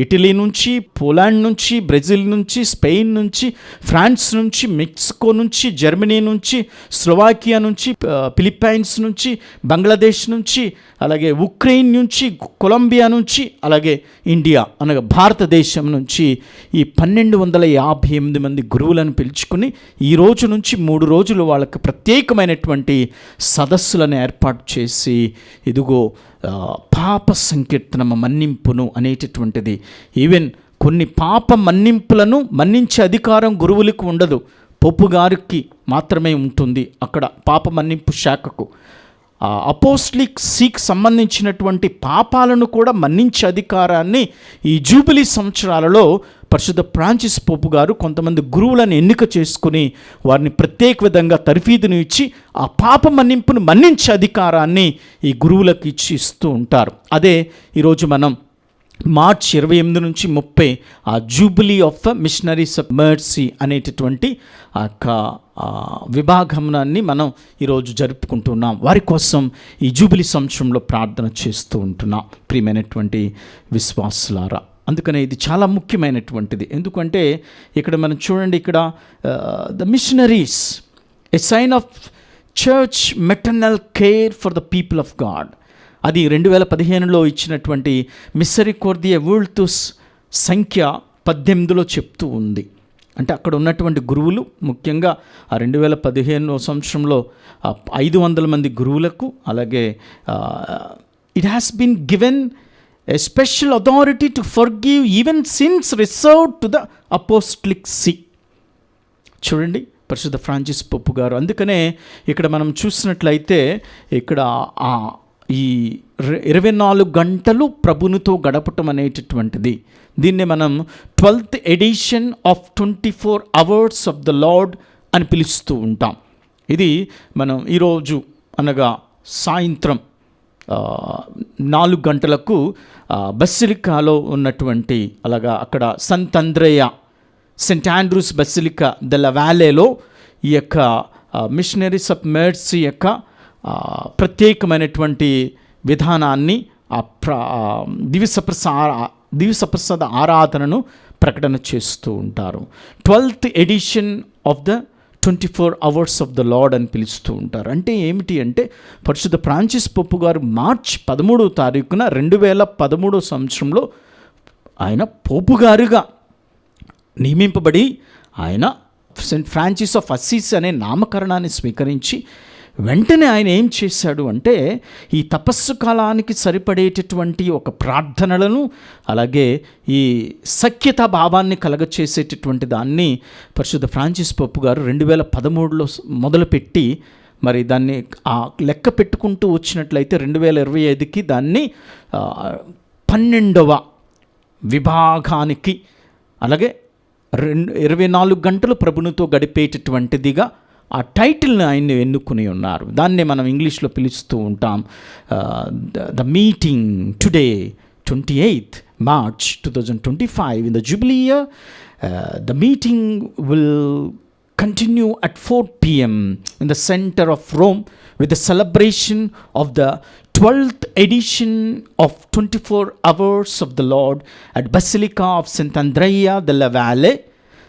ఇటలీ నుంచి, పోలాండ్ నుంచి, బ్రెజిల్ నుంచి, స్పెయిన్ నుంచి, ఫ్రాన్స్ నుంచి, మెక్సికో నుంచి, జర్మనీ నుంచి, స్లోవాకియా నుంచి, ఫిలిప్పైన్స్ నుంచి, బంగ్లాదేశ్ నుంచి, అలాగే ఉక్రెయిన్ నుంచి, కొలంబియా నుంచి, అలాగే ఇండియా అనగా భారతదేశం నుంచి ఈ 1258 మంది గురువులను పిలుచుకుని ఈ రోజు నుంచి 3 రోజులు వాళ్ళకి ప్రత్యేకమైనటువంటి సదస్సులను ఏర్పాటు చేసి ఇదిగో పాప సంకీర్తన మన్నింపును అనేటటువంటిది, ఈవెన్ కొన్ని పాప మన్నింపులను మన్నించే అధికారం గురువులకు ఉండదు, పోపు గారికి మాత్రమే ఉంటుంది. అక్కడ పాప మన్నింపు శాఖకు అపోస్టలిక్ సీకి సంబంధించినటువంటి పాపాలను కూడా మన్నించే అధికారాన్ని ఈ జూబిలీ సంవత్సరాలలో పరిశుద్ధ ఫ్రాన్సిస్ పోప్ గారు కొంతమంది గురువులను ఎన్నిక చేసుకుని వారిని ప్రత్యేక విధంగా తర్ఫీదును ఇచ్చి ఆ పాప మన్నింపును మన్నించే అధికారాన్ని ఈ గురువులకు ఇస్తూ ఉంటారు. అదే ఈరోజు మనం మార్చ్ 28 నుంచి 30 ఆ jubilee of the missionaries of mercy అనేటటువంటి విభాగంనాన్ని మనం ఈరోజు జరుపుకుంటున్నాం. వారి కోసం ఈ జూబిలీ సంవత్సరంలో ప్రార్థన చేస్తూ ఉంటున్నాం ప్రియమైనటువంటి విశ్వాసులారా. అందుకనే ఇది చాలా ముఖ్యమైనటువంటిది. ఎందుకంటే ఇక్కడ మనం చూడండి, ఇక్కడ the missionaries a sign of church maternal care for the people of God. అది 2015లో ఇచ్చినటువంటి మిస్సెరికార్డియా వూల్తుస్ సంఖ్య 18లో చెప్తూ ఉంది. అంటే అక్కడ ఉన్నటువంటి గురువులు ముఖ్యంగా ఆ 2015 సంవత్సరంలో 500 మంది గురువులకు, అలాగే it has been given a special authority to forgive even sins reserved to the apostolic see. చూడండి పరిశుద్ధ ఫ్రాన్సిస్ పోప్ గారు. అందుకనే ఇక్కడ మనం చూసినట్లయితే ఇక్కడ ఈ 24 గంటలు ప్రభునితో గడపటం అనేటటువంటిది, దీన్ని మనం 12th edition of 24 hours of the Lord అని పిలుస్తూ ఉంటాం. ఇది మనం ఈరోజు అనగా సాయంత్రం 4 గంటలకు బసిలికాలో ఉన్నటువంటి, అలాగా అక్కడ Sant Andrea Saint Andrew's basilica ద లా వాలేలో ఈ యొక్క మిషనరీస్ ఆఫ్ మెర్సీ యొక్క ప్రత్యేకమైనటువంటి విధానాన్ని దివ్యసప్రసాద ఆరాధనను ప్రకటన చేస్తూ ఉంటారు. 12th edition of the 24 hours of the Lord అని పిలుస్తూ ఉంటారు. అంటే ఏమిటి అంటే పరిశుద్ధ ఫ్రాన్సిస్ పోపు గారు మార్చి 13వ తారీఖున 2013 సంవత్సరంలో ఆయన పోపు గారుగా నియమింపబడి ఆయన సెయింట్ ఫ్రాన్సిస్ ఆఫ్ అస్సీస్ అనే నామకరణాన్ని స్వీకరించి వెంటనే ఆయన ఏం చేశాడు అంటే ఈ తపస్సు కాలానికి సరిపడేటటువంటి ఒక ప్రార్థనలను అలాగే ఈ సఖ్యతా భావాన్ని కలగచేసేటటువంటి దాన్ని పరిశుద్ధ ఫ్రాన్సిస్ పోపు గారు 2013లో మొదలుపెట్టి మరి దాన్ని లెక్క పెట్టుకుంటూ వచ్చినట్లయితే 2025కి దాన్ని 12వ విభాగానికి అలాగే 24 గంటలు ప్రభునితో గడిపేటటువంటిదిగా ఆ టైటిల్ని ఆయన్ని ఎన్నుకుని ఉన్నారు. దాన్నే మనం ఇంగ్లీష్లో పిలుస్తూ ఉంటాం the meeting today 28th March 2025 in the Jubilee year. The meeting will continue at 4 p.m. in the center of Rome with the celebration of the 12th edition of 24 Hours of the Lord at Basilica of St. Andrea della Valle,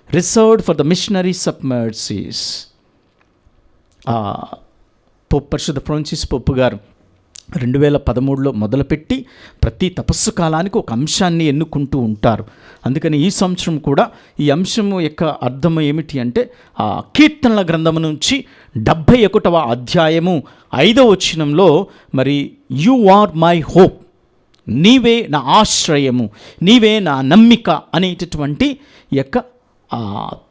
reserved for the missionaries of mercies. పరిశుద్ధ Francis పోపు గారు 2013లో మొదలుపెట్టి ప్రతి తపస్సు కాలానికి ఒక అంశాన్ని ఎన్నుకుంటూ ఉంటారు. అందుకని ఈ సంవత్సరం కూడా ఈ అంశం యొక్క అర్థం ఏమిటి అంటే కీర్తనల గ్రంథము నుంచి 71వ అధ్యాయము 5వ వచనంలో మరి యు ఆర్ మై హోప్, నీవే నా ఆశ్రయము, నీవే నా నమ్మిక అనేటటువంటి యొక్క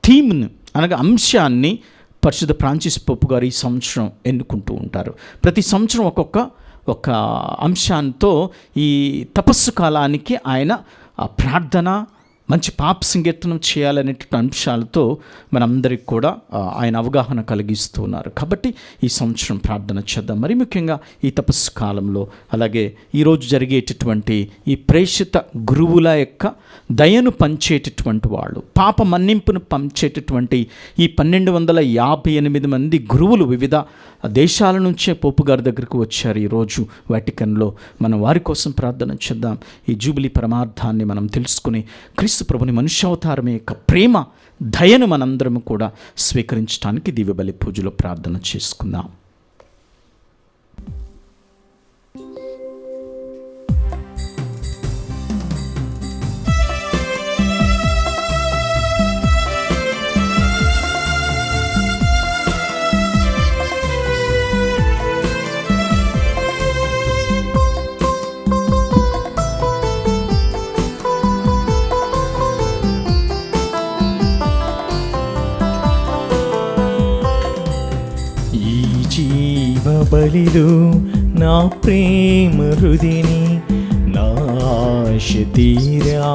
థీమ్ను అనగా అంశాన్ని పరిశుద్ధ ఫ్రాన్సిస్ పోపు గారు ఈ సంవత్సరం ఎన్నుకుంటూ ఉంటారు. ప్రతి సంవత్సరం ఒక అంశాంతో ఈ తపస్సు కాలానికి ఆయన ప్రార్థన మంచి పాప సంకీర్తనం చేయాలనేటువంటి అంశాలతో మనందరికి కూడా ఆయన అవగాహన కలిగిస్తున్నారు. కాబట్టి ఈ సంవత్సరం ప్రార్థన చేద్దాం. మరి ముఖ్యంగా ఈ తపస్సు కాలంలో అలాగే ఈరోజు జరిగేటటువంటి ఈ ప్రేషిత గురువుల యొక్క దయను పంచేటటువంటి వాళ్ళు, పాప మన్నింపును పంచేటటువంటి ఈ 1258 మంది గురువులు వివిధ దేశాల నుంచే పోపు గారి దగ్గరకు వచ్చారు. ఈరోజు వాటికన్లో మనం వారి కోసం ప్రార్థన చేద్దాం. ఈ జూబిలీ పరమార్థాన్ని మనం తెలుసుకుని క్రీస్తు ప్రభుని మనుష్యావతారమే యొక్క ప్రేమ దయను మనందరం కూడా స్వీకరించడానికి దివ్య బలి పూజలో ప్రార్థన చేసుకుందాం. బలిలో నా ప్రేమ హృదిని నా ఆశ తీరా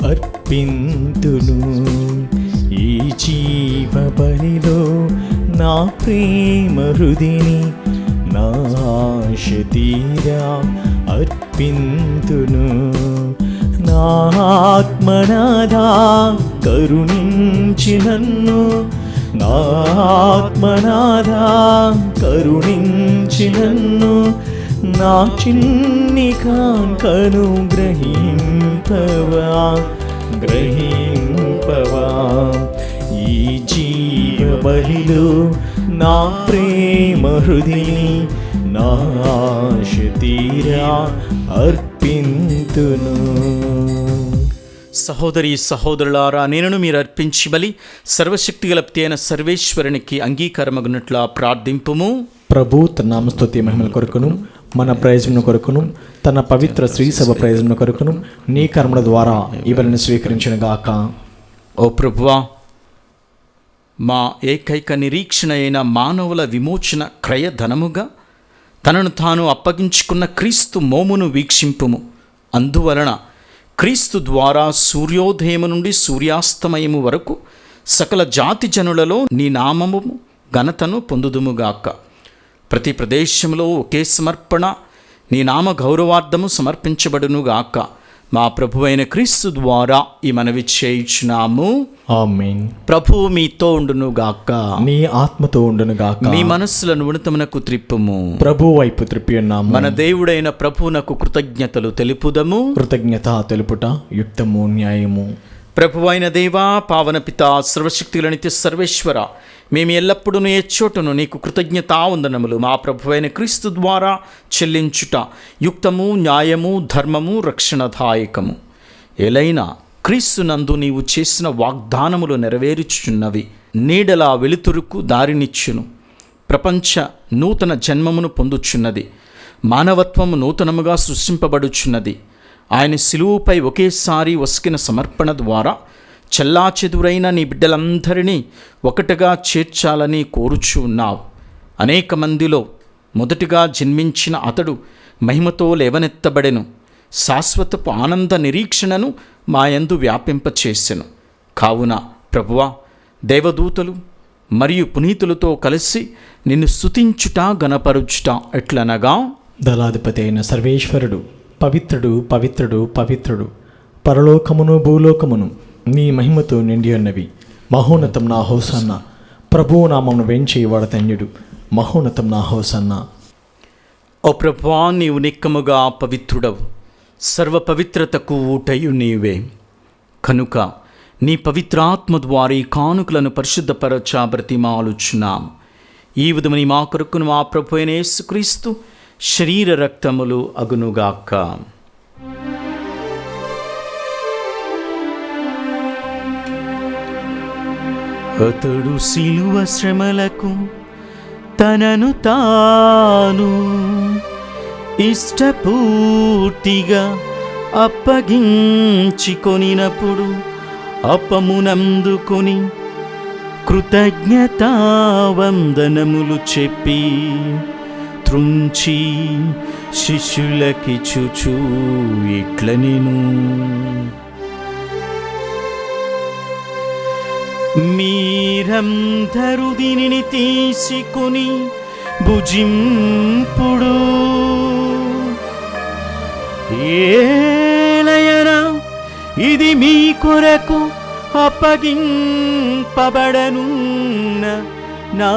అర్పింతును. ఈ జీవ బలిలో నా ప్రేమ హృదిని నా ఆశ తీరా అర్పింతును. నా ఆత్మనాథా కరుణించి నన్ను, నా ఆత్మనాథా కరుణించి నన్ను, నా చిన్ని కాంకను గ్రహింపవా. ఈ జీవ బలిలో నా ప్రేమ హృదిని నా ఆశ తీరా అర్పింతును. సహోదరి సహోదరులారా, నేనును మీరు అర్పించి బలి సర్వశక్తి గలప్తి అయిన సర్వేశ్వరునికి అంగీకారమగునట్లా ప్రార్థింపుము. ప్రభు తన నామస్తుతి మహిమల కొరకును మన ప్రయోజనం కొరకును తన పవిత్ర శ్రీ సభ ప్రయోజనం కొరకును నీ కర్మల ద్వారా ఇవన్నీ స్వీకరించిన గాక. ఓ ప్రభువా, మా ఏకైక నిరీక్షణ అయిన మానవుల విమోచన క్రయధనముగా తనను తాను అప్పగించుకున్న క్రీస్తు మోమును వీక్షింపుము. అందువలన క్రీస్తు ద్వారా సూర్యోదయము నుండి సూర్యాస్తమయము వరకు సకల జాతి జనులలో నీ నామము ఘనతను పొందుదుముగాక. ప్రతి ప్రదేశంలో ఒకే సమర్పణ నీ నామ గౌరవార్థము సమర్పించబడునుగాక. మా ప్రభువైన క్రీస్తు ద్వారా ఈ మనవి చేయుచున్నాము. ఆమేన్. ప్రభువు మీతో ఉండునుగాక, నీ ఆత్మతో ఉండునుగాక. మీ మనస్సులను ఉన్నతమునకు త్రిప్పుము. ప్రభు వైపు త్రిప్పి ఉన్నాము. మన దేవుడైన ప్రభువునకు కృతజ్ఞతలు తెలుపుదము. కృతజ్ఞత తెలుపుట యుక్తము న్యాయము. ప్రభువైన దేవా, పావన పిత, సర్వశక్తుల నిత్య సర్వేశ్వర, మేము ఎల్లప్పుడూ ఏ చోటును నీకు కృతజ్ఞతావందనములు మా ప్రభువైన క్రీస్తు ద్వారా చెల్లించుట యుక్తము, న్యాయము, ధర్మము, రక్షణదాయకము. ఎలైనా క్రీస్తునందు నీవు చేసిన వాగ్దానములు నెరవేర్చుచున్నవి. నీడలా వెలుతురుకు దారినిచ్చును. ప్రపంచ నూతన జన్మమును పొందుచున్నది. మానవత్వము నూతనముగా సృష్టింపబడుచున్నది. ఆయన శిలువుపై ఒకేసారి వసికిన సమర్పణ ద్వారా చెల్లాచెదురైన నీ బిడ్డలందరినీ ఒకటిగా చేర్చాలని కోరుచు ఉన్నావు. అనేక మందిలో మొదటిగా జన్మించిన అతడు మహిమతో లేవనెత్తబడెను. శాశ్వతపు ఆనంద నిరీక్షణను మాయందు వ్యాపింపచేసెను. కావున ప్రభువా, దేవదూతలు మరియు పునీతులతో కలిసి నిన్ను స్తుతించుట, గణపరుచుట ఎట్లనగా, దళాధిపతి అయిన సర్వేశ్వరుడు పవిత్రుడు, పవిత్రుడు, పవిత్రుడు, పరలోకమును భూలోకమును నీ మహిమతో నిండి ఉన్నవి. మహోన్నతం నా హోసన్న. ప్రభువు నామమును వేంచేవాడ ధన్యుడు. మహోన్నతం నా హోసన్న. ఓ ప్రభువా, నీవు నిక్కముగా పవిత్రుడవు. సర్వ పవిత్రతకు ఊటయు నీవే. కనుక నీ పవిత్రాత్మ ద్వారా ఈ కానుకలను పరిశుద్ధపరచ బ్రతిమాలుచున్నాం. ఈ విధమని మా కొరకును మా ప్రభు అయిన యేసుక్రీస్తు శరీర రక్తములు అగునుగాక. అతడు శిలువ శ్రమలకు తనను తాను ఇష్టపూర్తిగా అప్పగించికొనినప్పుడు అప్పమునందుకొని కృతజ్ఞతావందనములు చెప్పి త్రుంచి శిష్యులకిచ్చుచు ఇట్లనెను, మీరందరూ దీనిని తీసుకొని భుజింపుడు. ఏలయనా ఇది మీ కొరకు అప్పగింపబడనున్న నా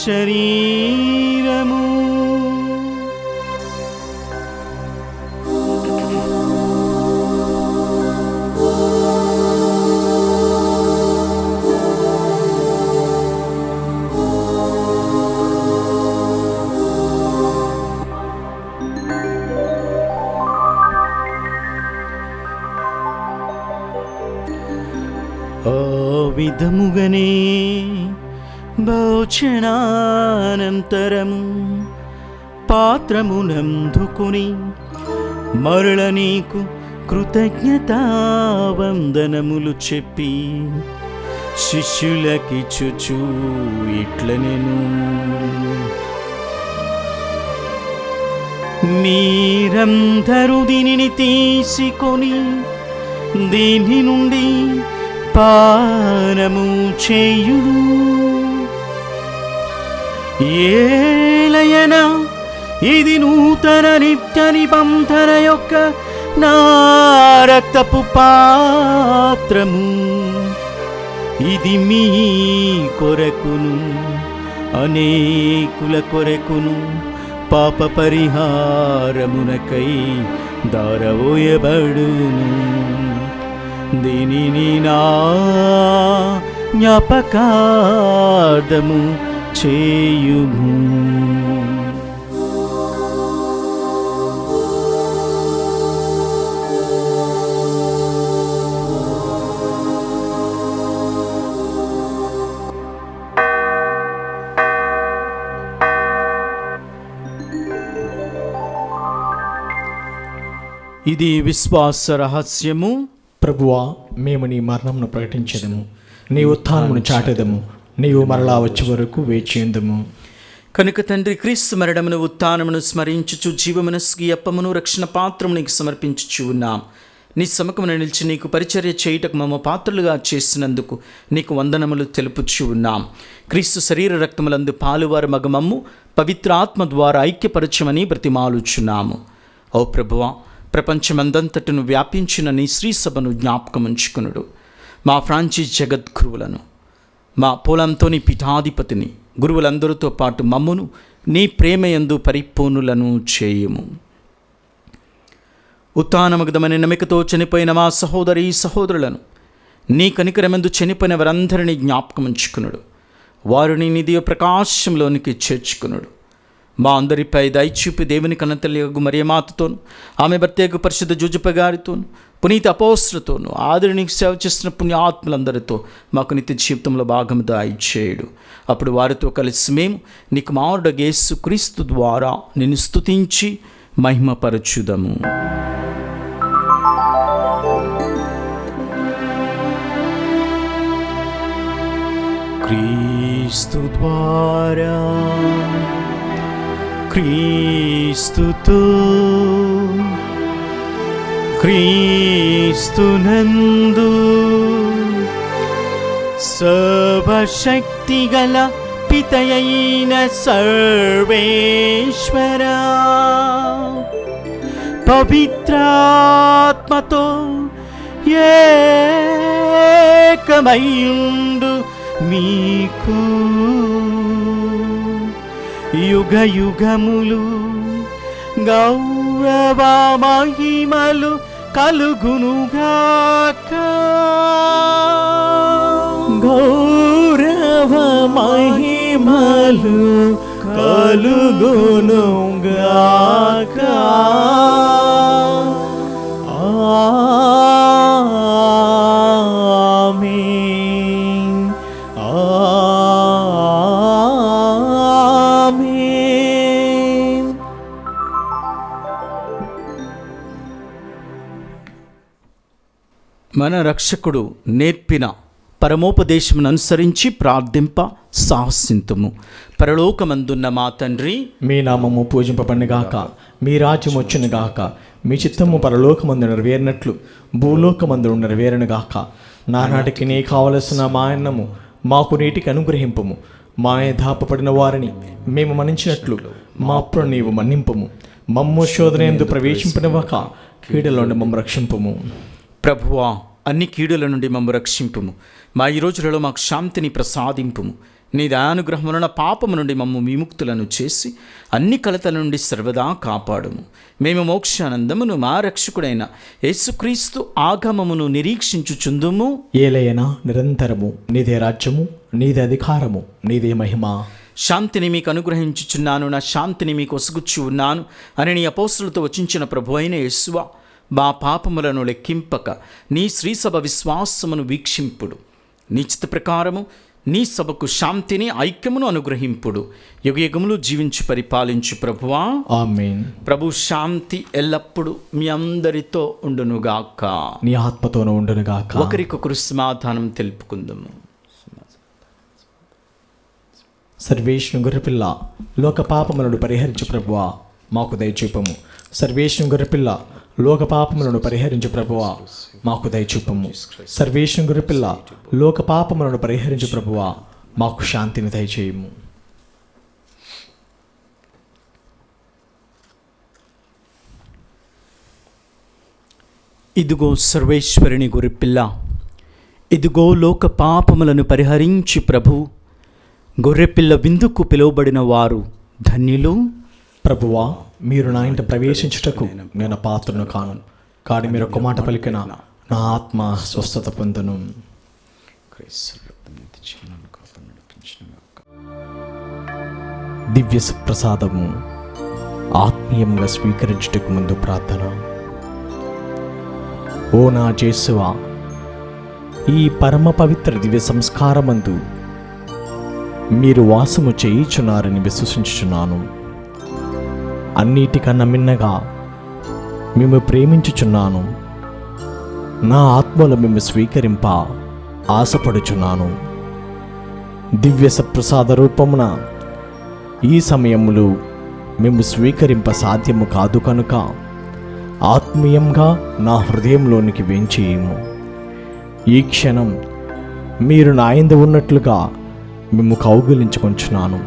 శరీరము. ఆ విధముగనే భోజనానంతరము పాత్రమునందుకొని మరల నీకు కృతజ్ఞతావందనములు చెప్పి శిష్యులకిచ్చుచు ఇట్లనెను, మీరందరూ దీనిని తీసుకొని దీని నుండి పానము చేయుడు. ఏలయనా ఇది నూతన నిత్య నిబంధన యొక్క నా రక్తపు పాత్రము. ఇది మీ కొరకును అనేకుల కొరకును పాప పరిహారమునకై దారవోయబడును. దీనిని నా జ్ఞాపకార్థము చేయుము. ఇది విశ్వాస రహస్యము. ప్రభువా, మేము నీ మరణమును ప్రకటించెదము, నీ ఉత్థానమును చాటెదము, నీవు మరలా వచ్చే వరకు వేచియుందుము. కనుక తండ్రి, క్రీస్తు మరణమును ఉత్థానమును స్మరించుచు జీవమనస్కి అప్పమును రక్షణ పాత్రము నీకు సమర్పించుచు ఉన్నాం. నీ సముఖమున నిలిచి నీకు పరిచర్య చేయుటకు మమ్మ పాత్రలుగా చేసినందుకు నీకు వందనములు తెలుపుచు ఉన్నాం. క్రీస్తు శరీర రక్తములందు పాలువారు మగమమ్ము పవిత్రాత్మ ద్వారా ఐక్యపరచమని బ్రతిమాలుచున్నాము. ఓ ప్రభువా, ప్రపంచమందంతటను వ్యాపించిన నీ శ్రీసభను జ్ఞాపకముంచుకునుడు. మా ఫ్రాన్సిస్ జగద్గురువులను, మా పోలంతోని పీఠాధిపతిని, గురువులందరితో పాటు మమ్మును నీ ప్రేమయందు పరిపూర్ణులను చేయుము. ఉత్థానమగదమని నమ్మికతో చనిపోయిన మా సహోదరి సహోదరులను, నీ కనికరమందు చనిపోయిన వారందరినీ జ్ఞాపకముంచుకునుడు. వారిని నీ దివ్య ప్రకాశంలోనికి చేర్చుకున్నాడు. మా అందరిపై దయచూపి దేవుని కన్నతల్లియగు మరియమాతతోను, ఆమె భర్తయగు పరిశుద్ధ జూజప్ప గారితోను, పునీత అపోస్తులతోను, ఆదరణీకి సేవ చేసిన పుణ్యాత్ములందరితో మాకు నిత్య జీవితంలో భాగము దయచేయుడు. అప్పుడు వారితో కలిసి మేము నీ కుమారుడగు యేసు క్రీస్తు ద్వారా నిన్ను స్తుతించి మహిమపరచుదము. క్రీస్తు ద్వారా, క్రీస్తుతో, క్రీస్తునందు సర్వశక్తిగల పితయైన సర్వేశ్వరా, పవిత్రాత్మతో ఏకమైయుండు మీకు యుగ యుగములు గౌరవ మహిమలు కలుగునుగాక. గౌరవ మహిమలు కలుగునుగాక. ఆమేన్. ఆమేన్. మన రక్షకుడు నేర్పిన పరమోపదేశమును అనుసరించి ప్రార్థింప సాహసింతుము. పరలోకమందున్న మా తండ్రి, మీ నామము పూజింపబడినగాక, మీ రాజ్యం వచ్చునుగాక, మీ చిత్తము పరలోకమందు నెరవేరినట్లు భూలోకమందు నెరవేరునుగాక. నానాటికి నీ కావలసిన మా అన్నము మాకు నీటికి అనుగ్రహింపము. మా యథాపపడిన వారిని మేము మన్నించినట్లు మా అప్పును నీవు మన్నింపము. మమ్ము శోధనయందు ప్రవేశింపనివ్వక కీడుల నుండి మమ్ము రక్షింపము. ప్రభువా, అన్ని కీడుల నుండి మమ్ము రక్షింపుము. మా ఈ రోజులలో మాకు శాంతిని ప్రసాదింపుము. నీ దయానుగ్రహం వలన పాపము నుండి మమ్ము విముక్తులను చేసి అన్ని కలతల నుండి సర్వదా కాపాడుము. మేము మోక్షానందమును మా రక్షకుడైన యేసుక్రీస్తు ఆగమమును నిరీక్షించుచుందుము. ఏలయనా నిరంతరము నీదే రాజ్యము, నీదే అధికారము, నీదే మహిమ. శాంతిని మీకు అనుగ్రహించుచున్నాను, నా శాంతిని మీకు ఒసగుచ్చు ఉన్నాను అని నీ అపోస్తులతో వచించిన ప్రభు అయిన యేసువా, మా పాపములను లెక్కింపక నీ శ్రీసభ విశ్వాసమును వీక్షింపుడు. నీ చిత్త ప్రకారము నీ సభకు శాంతిని ఐక్యమును అనుగ్రహింపుడు. యుగయుగములు జీవించి పరిపాలించు ప్రభువా. ఆమేన్. ప్రభు శాంతి ఎల్లప్పుడూ మీ అందరితో ఉండునుగాక. నీ ఆత్మతోనూ ఉండునుగాక. ఒకరికొకరు సమాధానం తెలుపుకుందాము. సర్వేష్ను గొర్రెపిల్ల లోక పాపములను పరిహరించు ప్రభువా మాకు దయచూపము. సర్వేష్ను గొర్రెపిల్ల లోక పాపములను పరిహరించు ప్రభువా మాకు దయచూపము. సర్వేష్ను గొర్రెపిల్ల లోక పాపములను పరిహరించు ప్రభువా మాకు శాంతిని దయచేయము. ఇదిగో సర్వేశ్వరుని గొర్రెపిల్ల, ఇదిగో లోక పాపములను పరిహరించి ప్రభు. గొర్రెపిల్ల విందుకు పిలువబడిన వారు ధన్యులు. ప్రభువా, మీరు నా ఇంట ప్రవేశించుటకు నేను పాత్రను కాను, కానీ మీరు ఒక్క మాట పలికిన నా ఆత్మ స్వస్థత పొందును. దివ్య ప్రసాదము ఆత్మీయంగా స్వీకరించుటకు ముందు ప్రార్థన. ఓ నా యేసువా, ఈ పరమ పవిత్ర దివ్య సంస్కారమందు మీరు వాసము చేయుచున్నారని విశ్వసించుచున్నాను. అన్నిటికన్నా మిన్నగా మేము ప్రేమించుచున్నాను. నా ఆత్మలో మేము స్వీకరింప ఆశపడుచున్నాను. దివ్య సప్రసాద రూపమున ఈ సమయములు మేము స్వీకరింప సాధ్యము కాదు కనుక ఆత్మీయంగా నా హృదయంలోనికి వేంచేయము. ఈ క్షణం మీరు నా యందు ఉన్నట్లుగా మేము కౌగిలించుకొంచున్నాను.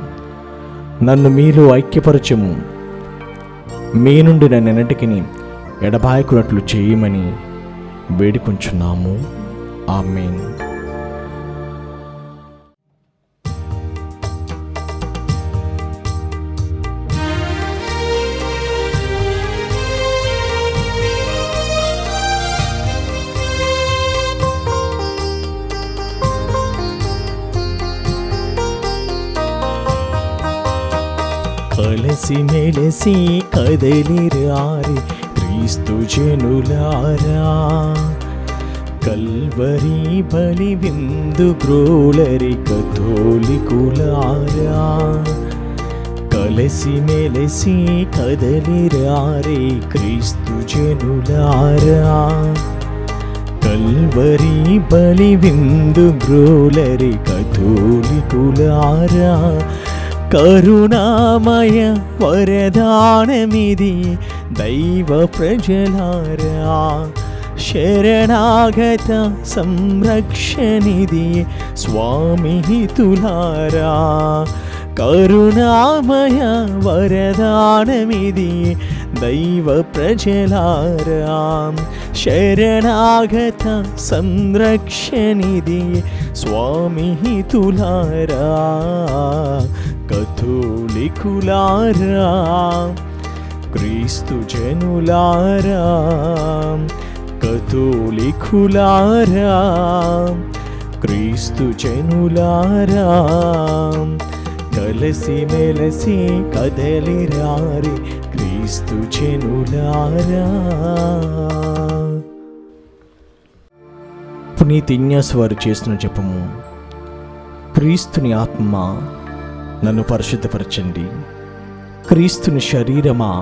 నన్ను మీలో ఐక్యపరచము. మీ నుండి నన్నెన్నటికి ఎడబాయకున్నట్లు చేయమని వేడుకొంచున్నాము. ఆమేన్. కలసి మెలసి కదలిరారి క్రీస్తు జనులారా, కల్వరి బలి విందు గ్రోలరి కథోలికులారా, కలసి మెలసి కదలిరారి క్రీస్తు జనులారా, కల్వరి బలి విందు గ్రోలరి కథోలికులారా, కరుణామయ వరదానమిది దైవ ప్రజలారా, శరణాగత సంరక్షణిది స్వామిహితులారా, కరుణామయ వరదానమిది దైవ ప్రజలారా, శరణాగత సంరక్షణిది స్వామిహితులారా, కథోలికులారా, క్రీస్తు జనులారా, కథోలికులారా, క్రీస్తు జనులారా, కలసి మెలసి కదలిరారి క్రీస్తు జనులారా. పునీత ఇగ్నాస్ వారు చేస్తున్న జపము. క్రీస్తుని ఆత్మ నన్ను పరిశుద్ధపరచండి, క్రీస్తుని శరీరమా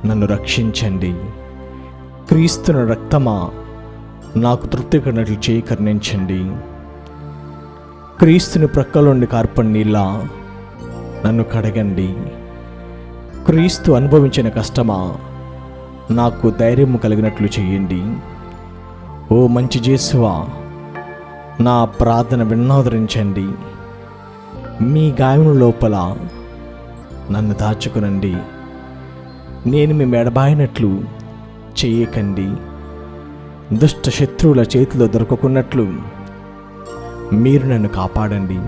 నన్ను రక్షించండి, క్రీస్తుని రక్తమా నాకు తృప్తి కన్నట్లు చేయి కరుణించండి, క్రీస్తుని ప్రక్కలోండి కార్పడి నీళ్ళ నన్ను కడగండి, క్రీస్తు అనుభవించిన కష్టమా నాకు ధైర్యం కలిగినట్లు చేయండి. ఓ మంచి యేసువా, నా ప్రార్థన విన్నోదరించండి, మీ గాయము లోపల నన్ను దాచుకునండి, నేను మీ మెడబాయినట్లు చేయకండి, దుష్ట శత్రువుల చేతిలో దొరకకున్నట్లు మీరు నన్ను కాపాడండి.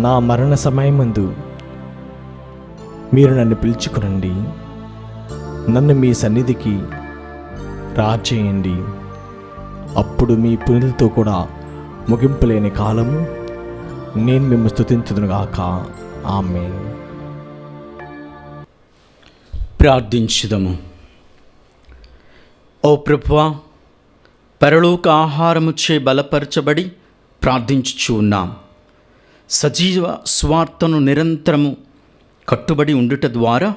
నా మరణ సమయమందు మీరు నన్ను పిలుచుకునండి, నన్ను మీ సన్నిధికి రాచేయండి. అప్పుడు మీ పుణ్యులతో కూడా ముగింపులేని కాలము నేను మిమ్మల్ని స్తుతించుదునుగాక. ఆమేన్. ప్రార్థించుదము. ఓ ప్రభువా, పరలోక ఆహారముచే బలపరచబడి ప్రార్థించుచు ఉన్నాం. సజీవ స్వార్థను నిరంతరము కట్టుబడి ఉండుట ద్వారా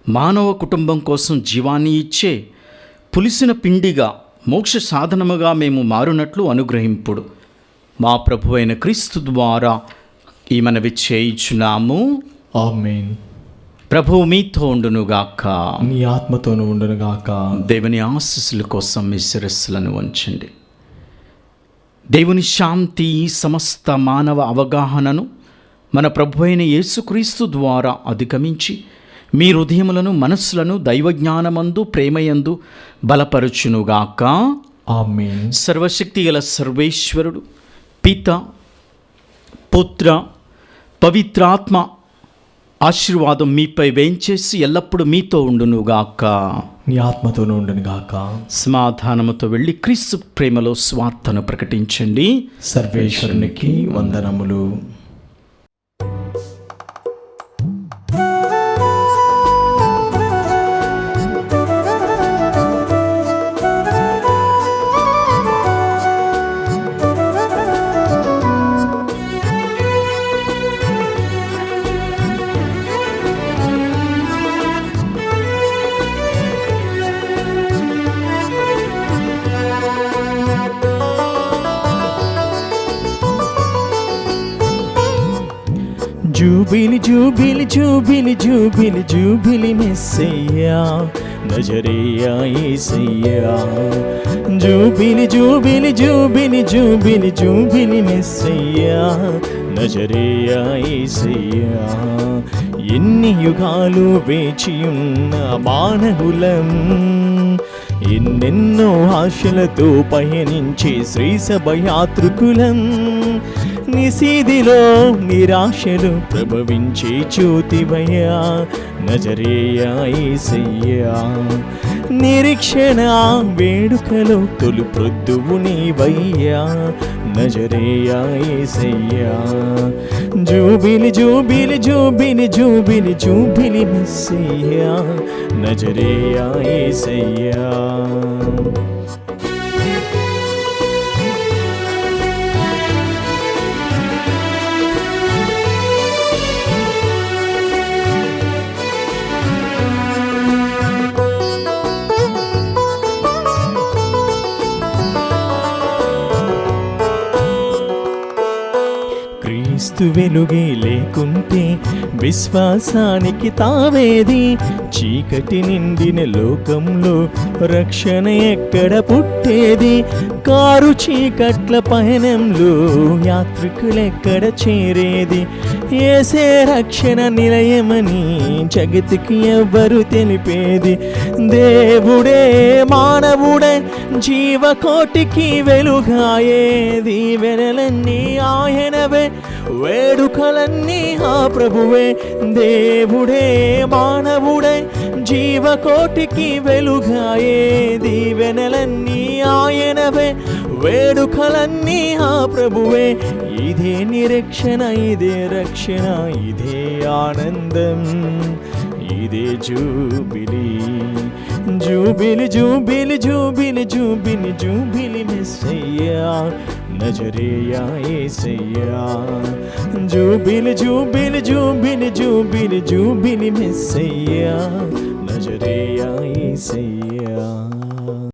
మానవ కుటుంబం కోసం జీవాన్ని ఇచ్చే పులిసిన పిండిగా మోక్ష సాధనముగా మేము మారునట్లు అనుగ్రహింపుడు. మా ప్రభు అయిన క్రీస్తు ద్వారా ఈ మనవి చేయుచున్నాము. ఆమేన్. ప్రభువు మీతో ఉండునుగాక, నీ ఆత్మతోనూ ఉండునుగాక. దేవుని ఆశీస్సుల కోసం మీ శిరస్సులను వంచండి. దేవుని శాంతి సమస్త మానవ అవగాహనను మన ప్రభు అయిన యేసుక్రీస్తు ద్వారా అధిగమించి మీ హృదయములను మనస్సులను దైవజ్ఞానమందు ప్రేమయందు బలపరచునుగాక. ఆమేన్. సర్వశక్తి గల సర్వేశ్వరుడు పిత, పుత్ర, పవిత్రాత్మ ఆశీర్వాదం మీపై వేంచేసి ఎల్లప్పుడూ మీతో ఉండునుగాక. నీ ఆత్మతోనూ ఉండునుగాక. సమాధానముతో వెళ్ళి క్రీస్తు ప్రేమలో స్వార్థను ప్రకటించండి. సర్వేశ్వరునికి వందనములు. జూబిలి జూబిలి జూబిలి జూబిలి జూబిలి మెస్సయ్యా, నజరేయా యేసయ్యా. జూబిలి జూబిలి జూబిలి జూబిలి జూబిలి మెస్సయ్యా, నజరేయా యేసయ్యా. ఎన్ని యుగాలు వేచియున్న మానవులం, ఎన్నెన్నో ఆశలతో పయనించే శ్రీ సభయాత్రికులం. నిశీదిలో నిరాశలు ప్రభవించే జ్యోతివయ్యా నజరేయ యేసయ్యా. నిరీక్షణ వేడుకలో తొలి ప్రొద్దువు నీవయ్యా నజరేయ యేసయ్యా. జూబిలి జూబిలి జూబిలి జూబిలి జూబిలి మెస్సయ్యా నజరేయ యేసయ్యా. క్రీస్తు వెలుగే లేకుంటే విశ్వాసానికి తావేది? చీకటి నిండిన లోకంలో రక్షణ ఎక్కడ పుట్టేది? కారు చీకట్ల పయనంలో యాత్రికులెక్కడ చేరేది? యేసే రక్షణ నిలయమని జగతికి ఎవ్వరు తెలిపేది? దేవుడే మానవుడే జీవకోటికి వెలుగాయే, దీవెనలన్నీ ఆయనవే, వేడుకలన్నీ ఆ ప్రభువే. దేవుడే మానవుడే జీవకోటికి వెలుగాయే, దీవెనలన్నీ ఆయనవే, వేడుకలన్నీ ఆ ప్రభువే. ఇదే నిరీక్షణ, ఇదే రక్షణ, ఇదే ఆనందం, ఇదే జూబిలి జూబిలి జూబిలి జూబిలి జూబిలి జూబిలి మెస్సయ్యా నజరేయ యేసయ్యా. జూబిలి జూబిలి జూబిలి జూబిలి జూబిలి మెస్సయ్యా నజరేయ యేసయ్యా.